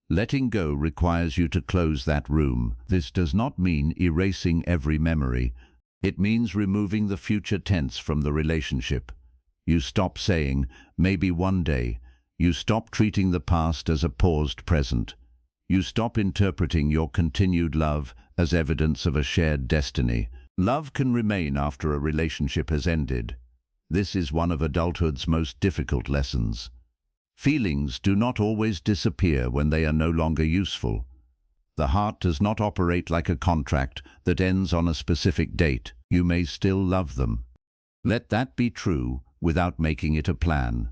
S1: Letting go requires you to close that room. This does not mean erasing every memory. It means removing the future tense from the relationship. You stop saying, maybe one day. You stop treating the past as a paused present. You stop interpreting your continued love as evidence of a shared destiny. Love can remain after a relationship has ended. This is one of adulthood's most difficult lessons. Feelings do not always disappear when they are no longer useful. The heart does not operate like a contract that ends on a specific date. You may still love them. Let that be true without making it a plan.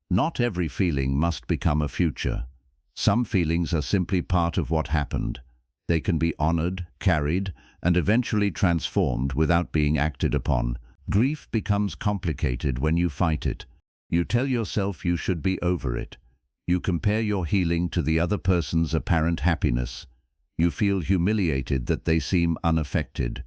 S1: Not every feeling must become a future. Some feelings are simply part of what happened. They can be honored, carried, and eventually transformed without being acted upon. Grief becomes complicated when you fight it. You tell yourself you should be over it. You compare your healing to the other person's apparent happiness. You feel humiliated that they seem unaffected.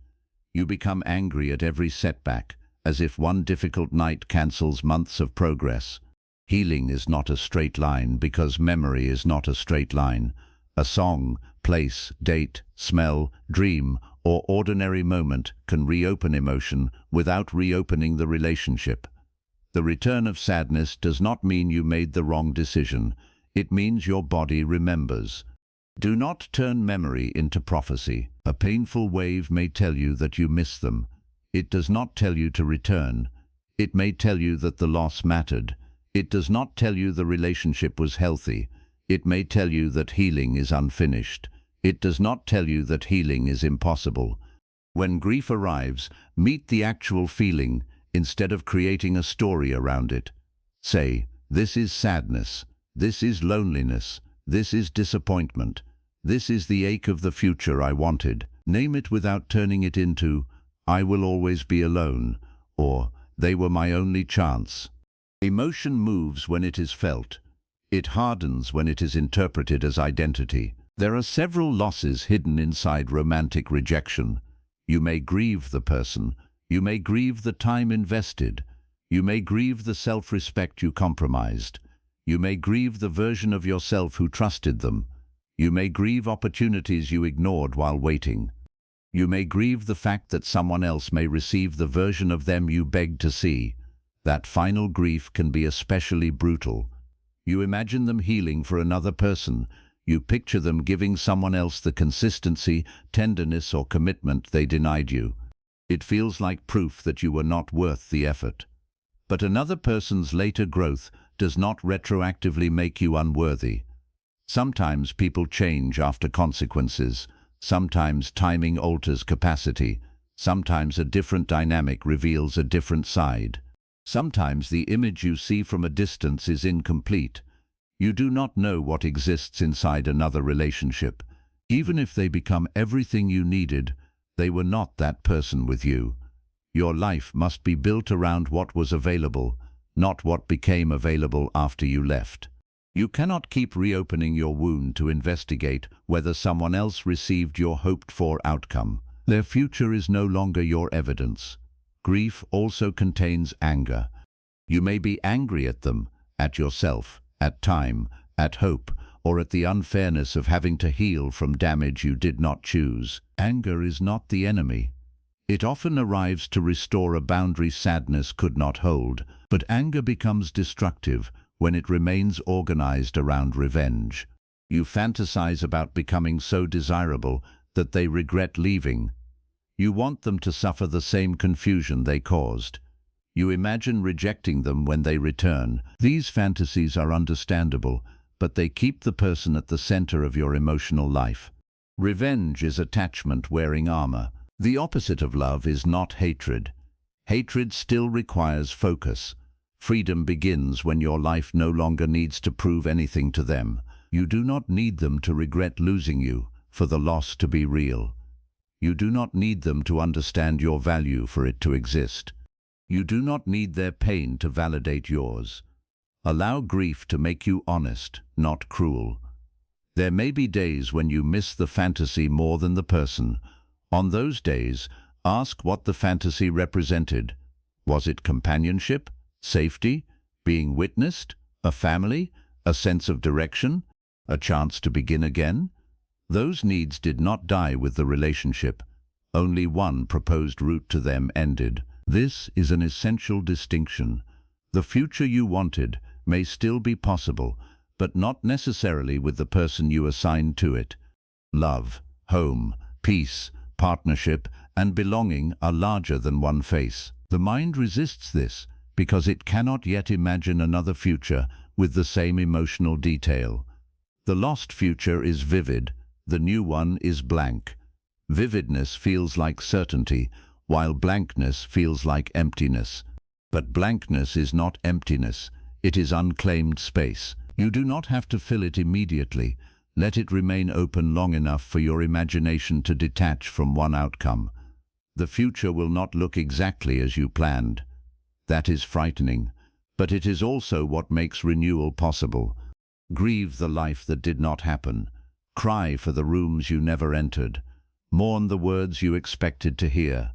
S1: You become angry at every setback, as if one difficult night cancels months of progress. Healing is not a straight line because memory is not a straight line. A song, place, date, smell, dream, or ordinary moment can reopen emotion without reopening the relationship. The return of sadness does not mean you made the wrong decision. It means your body remembers. Do not turn memory into prophecy. A painful wave may tell you that you miss them. It does not tell you to return. It may tell you that the loss mattered. It does not tell you the relationship was healthy. It may tell you that healing is unfinished. It does not tell you that healing is impossible. When grief arrives, meet the actual feeling instead of creating a story around it. Say, this is sadness. This is loneliness. This is disappointment. This is the ache of the future I wanted. Name it without turning it into, I will always be alone, or they were my only chance. Emotion moves when it is felt. It hardens when it is interpreted as identity. There are several losses hidden inside romantic rejection. You may grieve the person. You may grieve the time invested. You may grieve the self-respect you compromised. You may grieve the version of yourself who trusted them. You may grieve opportunities you ignored while waiting. You may grieve the fact that someone else may receive the version of them you begged to see. That final grief can be especially brutal. You imagine them healing for another person. You picture them giving someone else the consistency, tenderness, or commitment they denied you. It feels like proof that you were not worth the effort. But another person's later growth does not retroactively make you unworthy. Sometimes people change after consequences. Sometimes timing alters capacity. Sometimes a different dynamic reveals a different side. Sometimes the image you see from a distance is incomplete. You do not know what exists inside another relationship. Even if they become everything you needed, they were not that person with you. Your life must be built around what was available, not what became available after you left. You cannot keep reopening your wound to investigate whether someone else received your hoped-for outcome. Their future is no longer your evidence. Grief also contains anger. You may be angry at them, at yourself, at time, at hope, or at the unfairness of having to heal from damage you did not choose. Anger is not the enemy. It often arrives to restore a boundary sadness could not hold, but anger becomes destructive when it remains organized around revenge. You fantasize about becoming so desirable that they regret leaving. You want them to suffer the same confusion they caused. You imagine rejecting them when they return. These fantasies are understandable, but they keep the person at the center of your emotional life. Revenge is attachment wearing armor. The opposite of love is not hatred. Hatred still requires focus. Freedom begins when your life no longer needs to prove anything to them. You do not need them to regret losing you, for the loss to be real. You do not need them to understand your value for it to exist. You do not need their pain to validate yours. Allow grief to make you honest, not cruel. There may be days when you miss the fantasy more than the person. On those days, ask what the fantasy represented. Was it companionship, safety, being witnessed, a family, a sense of direction, a chance to begin again? Those needs did not die with the relationship. Only one proposed route to them ended. This is an essential distinction. The future you wanted may still be possible, but not necessarily with the person you assigned to it. Love, home, peace, partnership, and belonging are larger than one face. The mind resists this because it cannot yet imagine another future with the same emotional detail. The lost future is vivid, the new one is blank. Vividness feels like certainty, while blankness feels like emptiness. But blankness is not emptiness, it is unclaimed space. You do not have to fill it immediately. Let it remain open long enough for your imagination to detach from one outcome. The future will not look exactly as you planned. That is frightening, but it is also what makes renewal possible. Grieve the life that did not happen. Cry for the rooms you never entered. Mourn the words you expected to hear.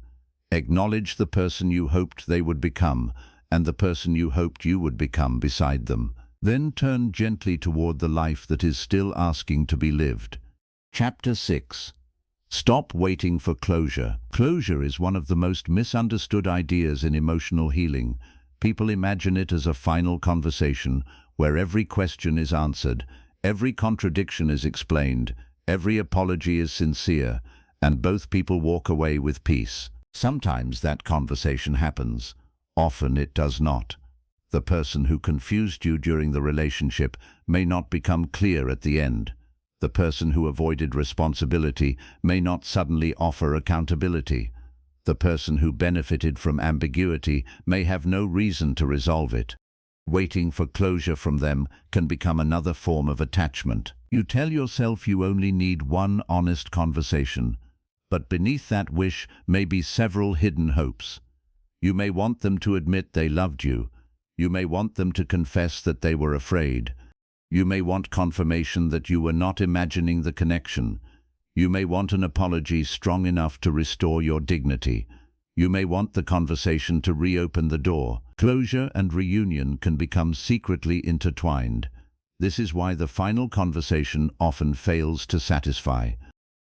S1: Acknowledge the person you hoped they would become, and the person you hoped you would become beside them. Then turn gently toward the life that is still asking to be lived. Chapter 6. Stop waiting for closure. Closure is one of the most misunderstood ideas in emotional healing. People imagine it as a final conversation where every question is answered, every contradiction is explained, every apology is sincere, and both people walk away with peace. Sometimes that conversation happens. Often it does not. The person who confused you during the relationship may not become clear at the end. The person who avoided responsibility may not suddenly offer accountability. The person who benefited from ambiguity may have no reason to resolve it. Waiting for closure from them can become another form of attachment. You tell yourself you only need one honest conversation, but beneath that wish may be several hidden hopes. You may want them to admit they loved you. You may want them to confess that they were afraid. You may want confirmation that you were not imagining the connection. You may want an apology strong enough to restore your dignity. You may want the conversation to reopen the door. Closure and reunion can become secretly intertwined. This is why the final conversation often fails to satisfy.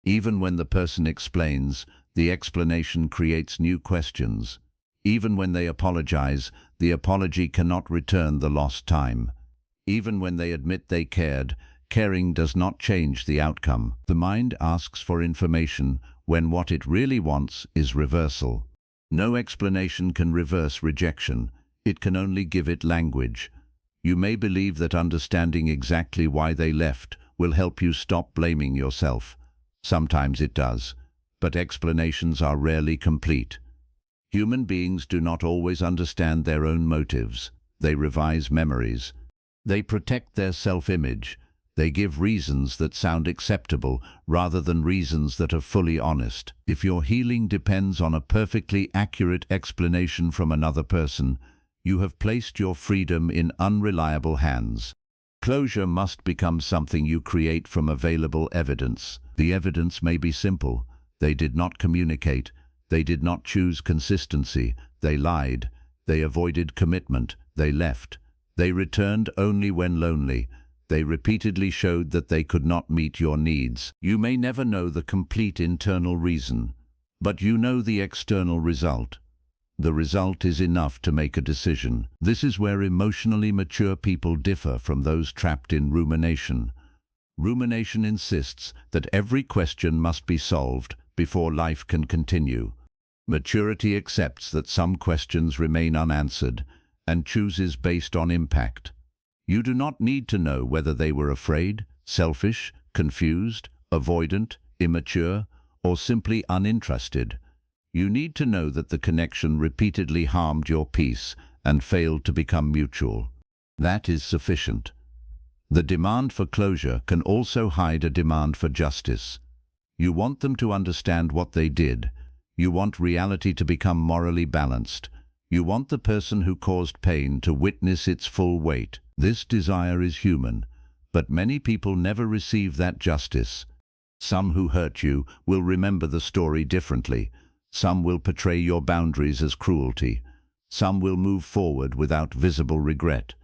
S1: Even when the person explains, the explanation creates new questions. Even when they apologize, the apology cannot return the lost time. Even when they admit they cared, caring does not change the outcome. The mind asks for information when what it really wants is reversal. No explanation can reverse rejection. It can only give it language. You may believe that understanding exactly why they left will help you stop blaming yourself. Sometimes it does, but explanations are rarely complete. Human beings do not always understand their own motives. They revise memories. They protect their self-image. They give reasons that sound acceptable rather than reasons that are fully honest. If your healing depends on a perfectly accurate explanation from another person, you have placed your freedom in unreliable hands. Closure must become something you create from available evidence. The evidence may be simple. They did not communicate. They did not choose consistency. They lied. They avoided commitment. They left. They returned only when lonely. They repeatedly showed that they could not meet your needs. You may never know the complete internal reason, but you know the external result. The result is enough to make a decision. This is where emotionally mature people differ from those trapped in rumination. Rumination insists that every question must be solved before life can continue. Maturity accepts that some questions remain unanswered and chooses based on impact. You do not need to know whether they were afraid, selfish, confused, avoidant, immature, or simply uninterested. You need to know that the connection repeatedly harmed your peace and failed to become mutual. That is sufficient. The demand for closure can also hide a demand for justice. You want them to understand what they did. You want reality to become morally balanced. You want the person who caused pain to witness its full weight. This desire is human, But many people never receive that justice. Some who hurt you will remember the story differently. Some will portray your boundaries as cruelty. Some will move forward without visible regret.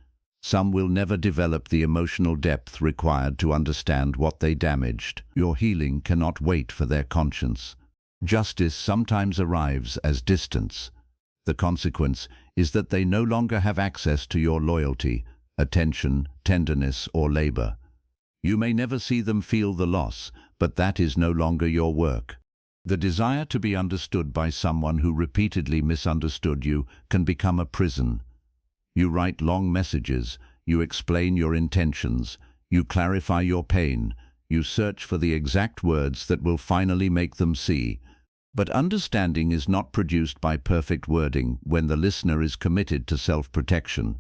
S1: Some will never develop the emotional depth required to understand what they damaged. Your healing cannot wait for their conscience. Justice sometimes arrives as distance. The consequence is that they no longer have access to your loyalty, attention, tenderness, or labor. You may never see them feel the loss, but that is no longer your work. The desire to be understood by someone who repeatedly misunderstood you can become a prison. You write long messages, you explain your intentions, you clarify your pain, you search for the exact words that will finally make them see. But understanding is not produced by perfect wording when the listener is committed to self-protection.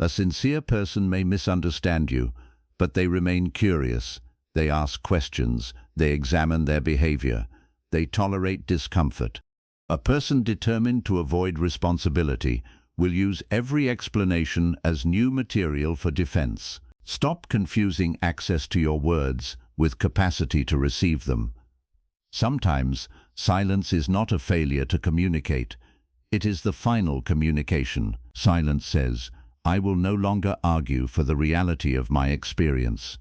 S1: A sincere person may misunderstand you, but they remain curious. They ask questions, they examine their behavior, they tolerate discomfort. A person determined to avoid responsibility will use every explanation as new material for defense. Stop confusing access to your words with capacity to receive them. Sometimes, silence is not a failure to communicate. It is the final communication. Silence says, I will no longer argue for the reality of my experience.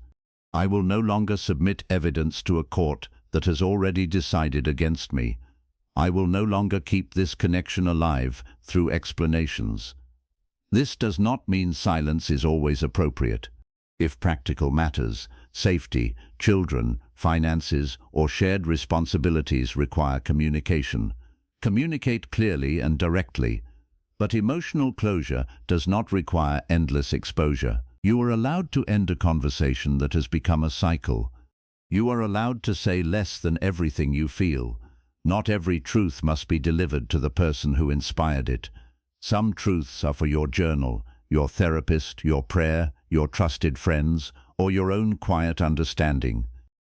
S1: I will no longer submit evidence to a court that has already decided against me. I will no longer keep this connection alive through explanations. This does not mean silence is always appropriate. If practical matters, safety, children, finances, or shared responsibilities require communication, communicate clearly and directly. But emotional closure does not require endless exposure. You are allowed to end a conversation that has become a cycle. You are allowed to say less than everything you feel. Not every truth must be delivered to the person who inspired it. Some truths are for your journal, your therapist, your prayer, your trusted friends, or your own quiet understanding.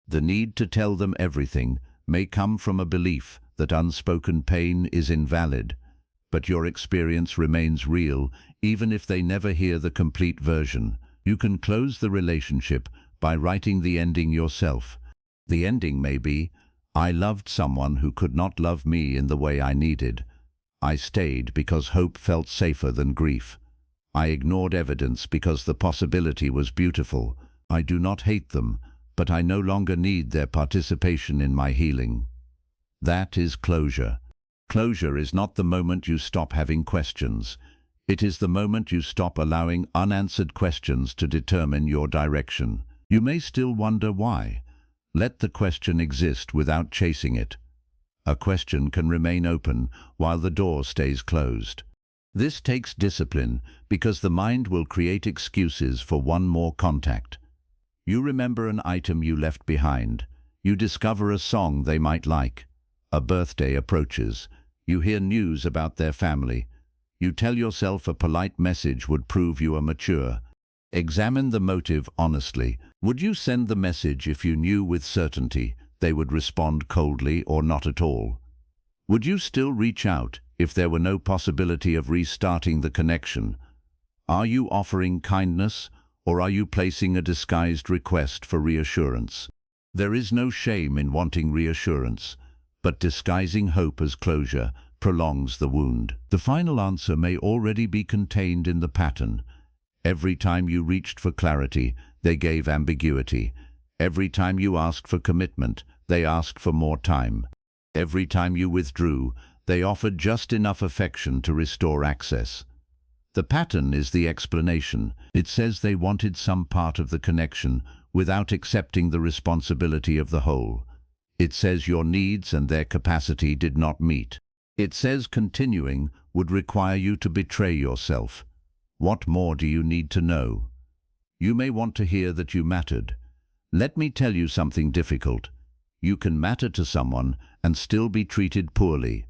S1: The need to tell them everything may come from a belief that unspoken pain is invalid, but your experience remains real even if they never hear the complete version. You can close the relationship by writing the ending yourself. The ending may be, I loved someone who could not love me in the way I needed. I stayed because hope felt safer than grief. I ignored evidence because the possibility was beautiful. I do not hate them, but I no longer need their participation in my healing. That is closure. Closure is not the moment you stop having questions. It is the moment you stop allowing unanswered questions to determine your direction. You may still wonder why. Let the question exist without chasing it. A question can remain open while the door stays closed. This takes discipline because the mind will create excuses for one more contact. You remember an item you left behind. You discover a song they might like. A birthday approaches. You hear news about their family. You tell yourself a polite message would prove you are mature. Examine the motive honestly. Would you send the message if you knew with certainty they would respond coldly or not at all? Would you still reach out if there were no possibility of restarting the connection? Are you offering kindness, or are you placing a disguised request for reassurance? There is no shame in wanting reassurance, but disguising hope as closure prolongs the wound. The final answer may already be contained in the pattern. Every time you reached for clarity, they gave ambiguity. Every time you asked for commitment, they asked for more time. Every time you withdrew, they offered just enough affection to restore access. The pattern is the explanation. It says they wanted some part of the connection without accepting the responsibility of the whole. It says your needs and their capacity did not meet. It says continuing would require you to betray yourself. What more do you need to know? You may want to hear that you mattered. Let me tell you something difficult. You can matter to someone and still be treated poorly.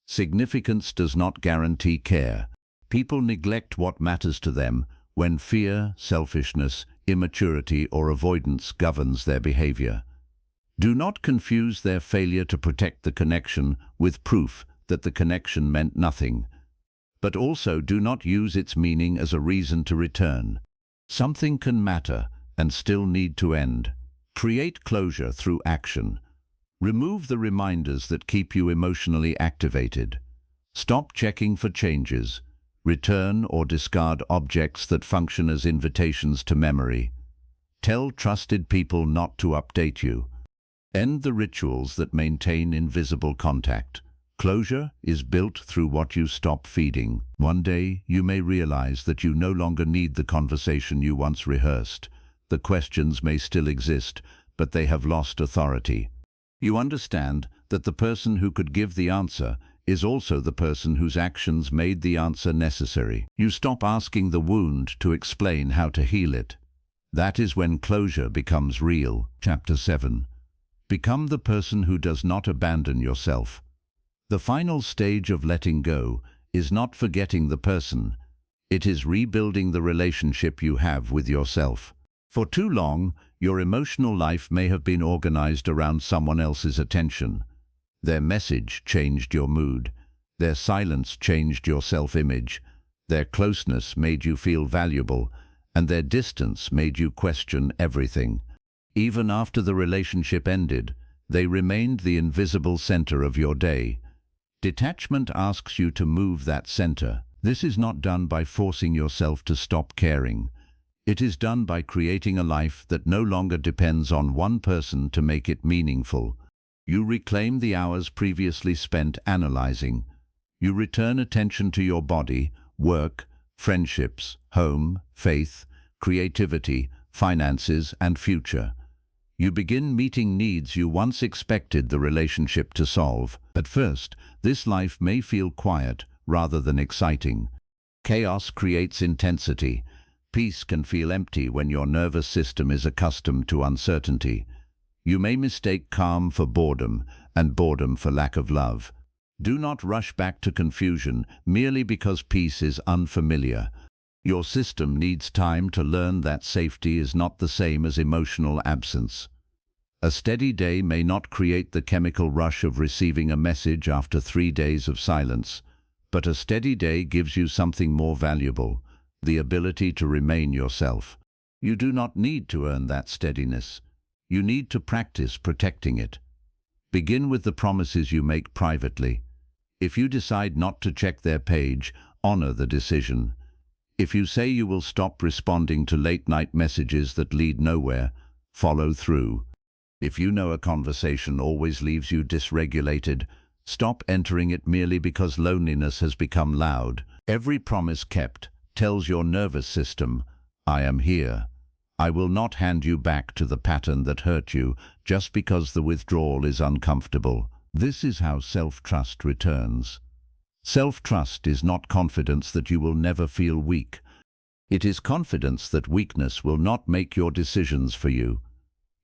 S1: Significance does not guarantee care. People neglect what matters to them when fear, selfishness, immaturity, or avoidance governs their behavior. Do not confuse their failure to protect the connection with proof that the connection meant nothing. But also do not use its meaning as a reason to return. Something can matter and still need to end. Create closure through action. Remove the reminders that keep you emotionally activated. Stop checking for changes. Return or discard objects that function as invitations to memory. Tell trusted people not to update you. End the rituals that maintain invisible contact. Closure is built through what you stop feeding. One day, you may realize that you no longer need the conversation you once rehearsed. The questions may still exist, but they have lost authority. You understand that the person who could give the answer is also the person whose actions made the answer necessary. You stop asking the wound to explain how to heal it. That is when closure becomes real. Chapter 7. Become the person who does not abandon yourself. The final stage of letting go is not forgetting the person. It is rebuilding the relationship you have with yourself. For too long, your emotional life may have been organized around someone else's attention. Their message changed your mood. Their silence changed your self-image. Their closeness made you feel valuable, and their distance made you question everything. Even after the relationship ended, they remained the invisible center of your day. Detachment asks you to move that center. This is not done by forcing yourself to stop caring. It is done by creating a life that no longer depends on one person to make it meaningful. You reclaim the hours previously spent analyzing. You return attention to your body, work, friendships, home, faith, creativity, finances, and future. You begin meeting needs you once expected the relationship to solve. At first, this life may feel quiet rather than exciting. Chaos creates intensity. Peace can feel empty when your nervous system is accustomed to uncertainty. You may mistake calm for boredom, and boredom for lack of love. Do not rush back to confusion merely because peace is unfamiliar. Your system needs time to learn that safety is not the same as emotional absence. A steady day may not create the chemical rush of receiving a message after 3 days of silence, but a steady day gives you something more valuable: the ability to remain yourself. You do not need to earn that steadiness. You need to practice protecting it. Begin with the promises you make privately. If you decide not to check their page, honor the decision. If you say you will stop responding to late-night messages that lead nowhere, follow through. If you know a conversation always leaves you dysregulated, stop entering it merely because loneliness has become loud. Every promise kept tells your nervous system, I am here. I will not hand you back to the pattern that hurt you just because the withdrawal is uncomfortable. This is how self-trust returns. Self-trust is not confidence that you will never feel weak. It is confidence that weakness will not make your decisions for you.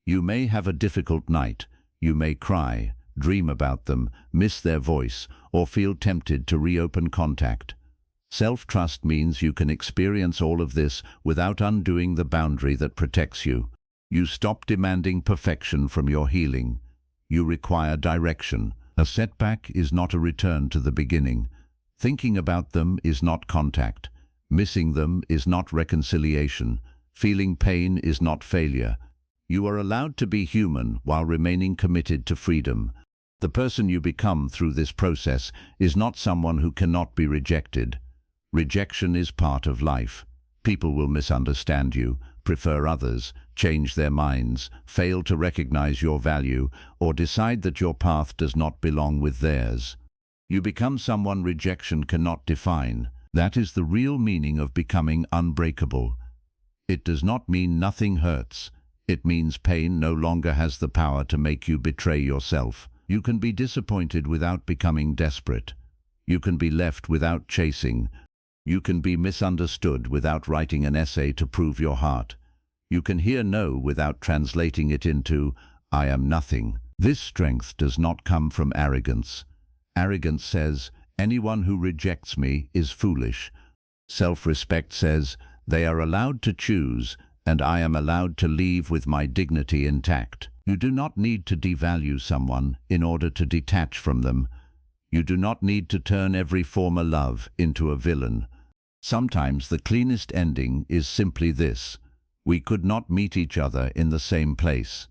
S1: You may have a difficult night. You may cry, dream about them, miss their voice, or feel tempted to reopen contact. Self-trust means you can experience all of this without undoing the boundary that protects you. You stop demanding perfection from your healing. You require direction. A setback is not a return to the beginning. Thinking about them is not contact. Missing them is not reconciliation. Feeling pain is not failure. You are allowed to be human while remaining committed to freedom. The person you become through this process is not someone who cannot be rejected. Rejection is part of life. People will misunderstand you, prefer others, change their minds, fail to recognize your value, or decide that your path does not belong with theirs. You become someone rejection cannot define. That is the real meaning of becoming unbreakable. It does not mean nothing hurts. It means pain no longer has the power to make you betray yourself. You can be disappointed without becoming desperate. You can be left without chasing. You can be misunderstood without writing an essay to prove your heart. You can hear no without translating it into, I am nothing. This strength does not come from arrogance. Arrogance says, anyone who rejects me is foolish. Self-respect says, they are allowed to choose, and I am allowed to leave with my dignity intact. You do not need to devalue someone in order to detach from them. You do not need to turn every former love into a villain. Sometimes the cleanest ending is simply this: We could not meet each other in the same place.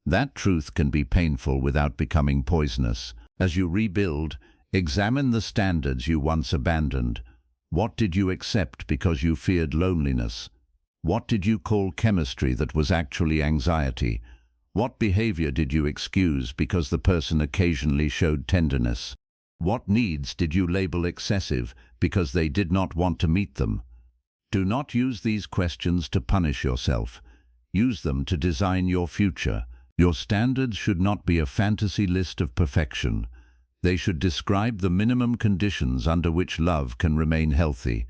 S1: That truth can be painful without becoming poisonous. As you rebuild, examine the standards you once abandoned. What did you accept because you feared loneliness? What did you call chemistry that was actually anxiety? What behavior did you excuse because the person occasionally showed tenderness? What needs did you label excessive because they did not want to meet them? Do not use these questions to punish yourself. Use them to design your future. Your standards should not be a fantasy list of perfection. They should describe the minimum conditions under which love can remain healthy.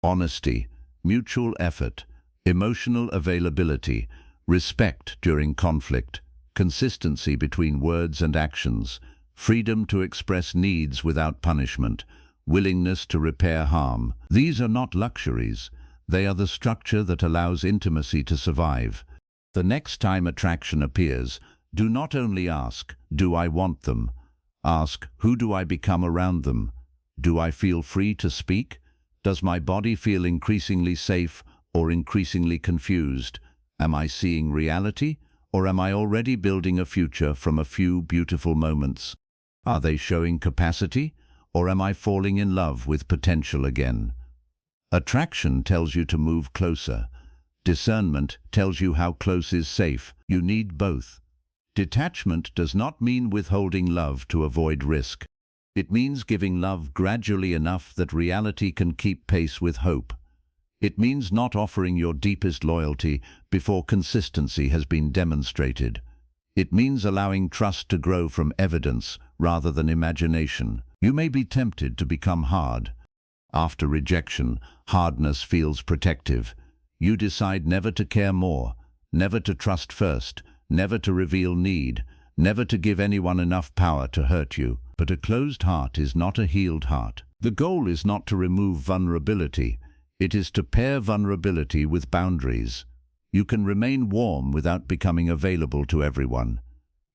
S1: Honesty, mutual effort, emotional availability, respect during conflict, consistency between words and actions, freedom to express needs without punishment, willingness to repair harm. These are not luxuries. They are the structure that allows intimacy to survive. The next time attraction appears, do not only ask, "Do I want them?" Ask, "Who do I become around them? Do I feel free to speak? Does my body feel increasingly safe or increasingly confused? Am I seeing reality, or am I already building a future from a few beautiful moments? Are they showing capacity, or am I falling in love with potential again?" Attraction tells you to move closer. Discernment tells you how close is safe. You need both. Detachment does not mean withholding love to avoid risk. It means giving love gradually enough that reality can keep pace with hope. It means not offering your deepest loyalty before consistency has been demonstrated. It means allowing trust to grow from evidence rather than imagination. You may be tempted to become hard. After rejection, hardness feels protective. You decide never to care more, never to trust first, never to reveal need, never to give anyone enough power to hurt you. But a closed heart is not a healed heart. The goal is not to remove vulnerability. It is to pair vulnerability with boundaries. You can remain warm without becoming available to everyone.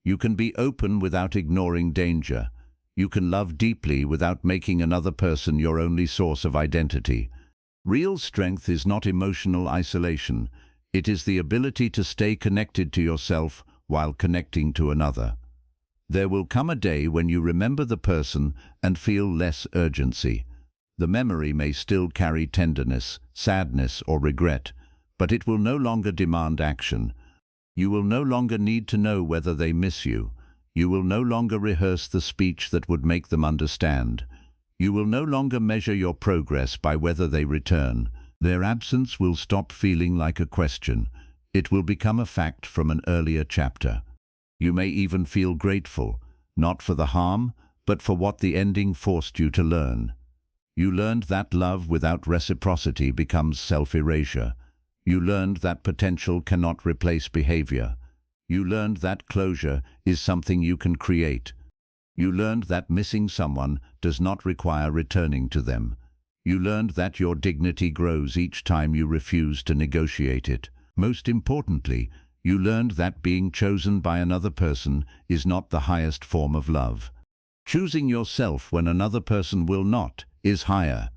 S1: You can be open without ignoring danger. You can love deeply without making another person your only source of identity. Real strength is not emotional isolation. It is the ability to stay connected to yourself while connecting to another. There will come a day when you remember the person and feel less urgency. The memory may still carry tenderness, sadness, or regret, but it will no longer demand action. You will no longer need to know whether they miss you. You will no longer rehearse the speech that would make them understand. You will no longer measure your progress by whether they return. Their absence will stop feeling like a question. It will become a fact from an earlier chapter. You may even feel grateful, not for the harm, but for what the ending forced you to learn. You learned that love without reciprocity becomes self-erasure. You learned that potential cannot replace behavior. You learned that closure is something you can create. You learned that missing someone does not require returning to them. You learned that your dignity grows each time you refuse to negotiate it. Most importantly, you learned that being chosen by another person is not the highest form of love. Choosing yourself when another person will not is higher.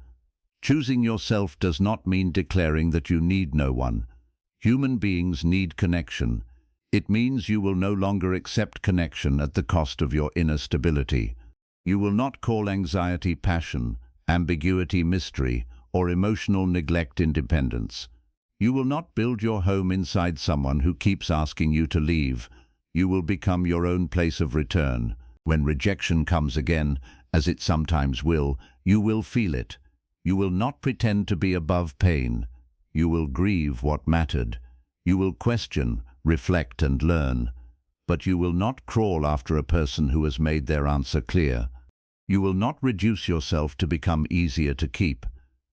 S1: Choosing yourself does not mean declaring that you need no one. Human beings need connection. It means you will no longer accept connection at the cost of your inner stability. You will not call anxiety passion, ambiguity mystery, or emotional neglect independence. You will not build your home inside someone who keeps asking you to leave. You will become your own place of return. When rejection comes again, as it sometimes will, you will feel it. You will not pretend to be above pain. You will grieve what mattered. You will question, reflect, and learn. But you will not crawl after a person who has made their answer clear. You will not reduce yourself to become easier to keep.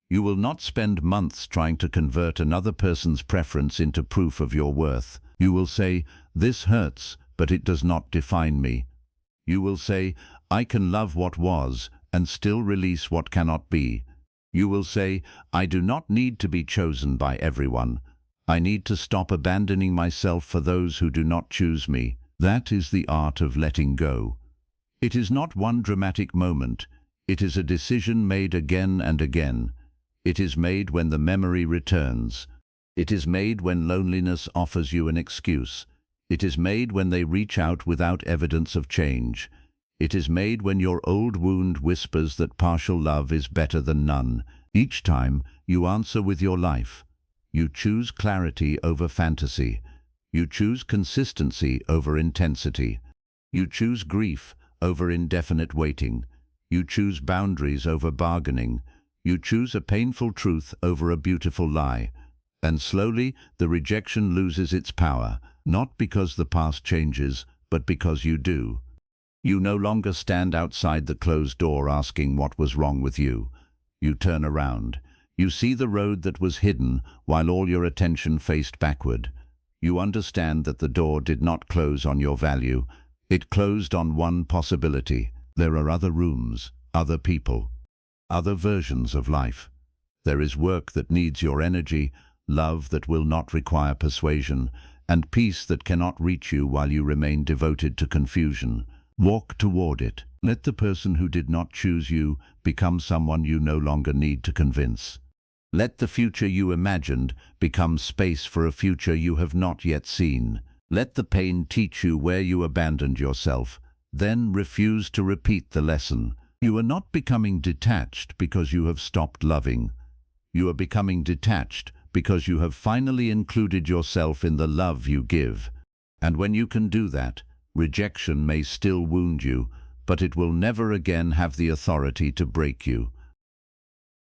S1: You will not spend months trying to convert another person's preference into proof of your worth. You will say, "This hurts, but it does not define me." You will say, "I can love what was and still release what cannot be." You will say, "I do not need to be chosen by everyone. I need to stop abandoning myself for those who do not choose me." That is the art of letting go. It is not one dramatic moment. It is a decision made again and again. It is made when the memory returns. It is made when loneliness offers you an excuse. It is made when they reach out without evidence of change. It is made when your old wound whispers that partial love is better than none. Each time, you answer with your life. You choose clarity over fantasy. You choose consistency over intensity. You choose grief over indefinite waiting. You choose boundaries over bargaining. You choose a painful truth over a beautiful lie. And slowly, the rejection loses its power, not because the past changes, but because you do. You no longer stand outside the closed door asking what was wrong with you. You turn around. You see the road that was hidden while all your attention faced backward. You understand that the door did not close on your value. It closed on one possibility. There are other rooms, other people, other versions of life. There is work that needs your energy, love that will not require persuasion, and peace that cannot reach you while you remain devoted to confusion. Walk toward it. Let the person who did not choose you become someone you no longer need to convince. Let the future you imagined become space for a future you have not yet seen. Let the pain teach you where you abandoned yourself. Then refuse to repeat the lesson. You are not becoming detached because you have stopped loving. You are becoming detached because you have finally included yourself in the love you give. And when you can do that, rejection may still wound you, but it will never again have the authority to break you.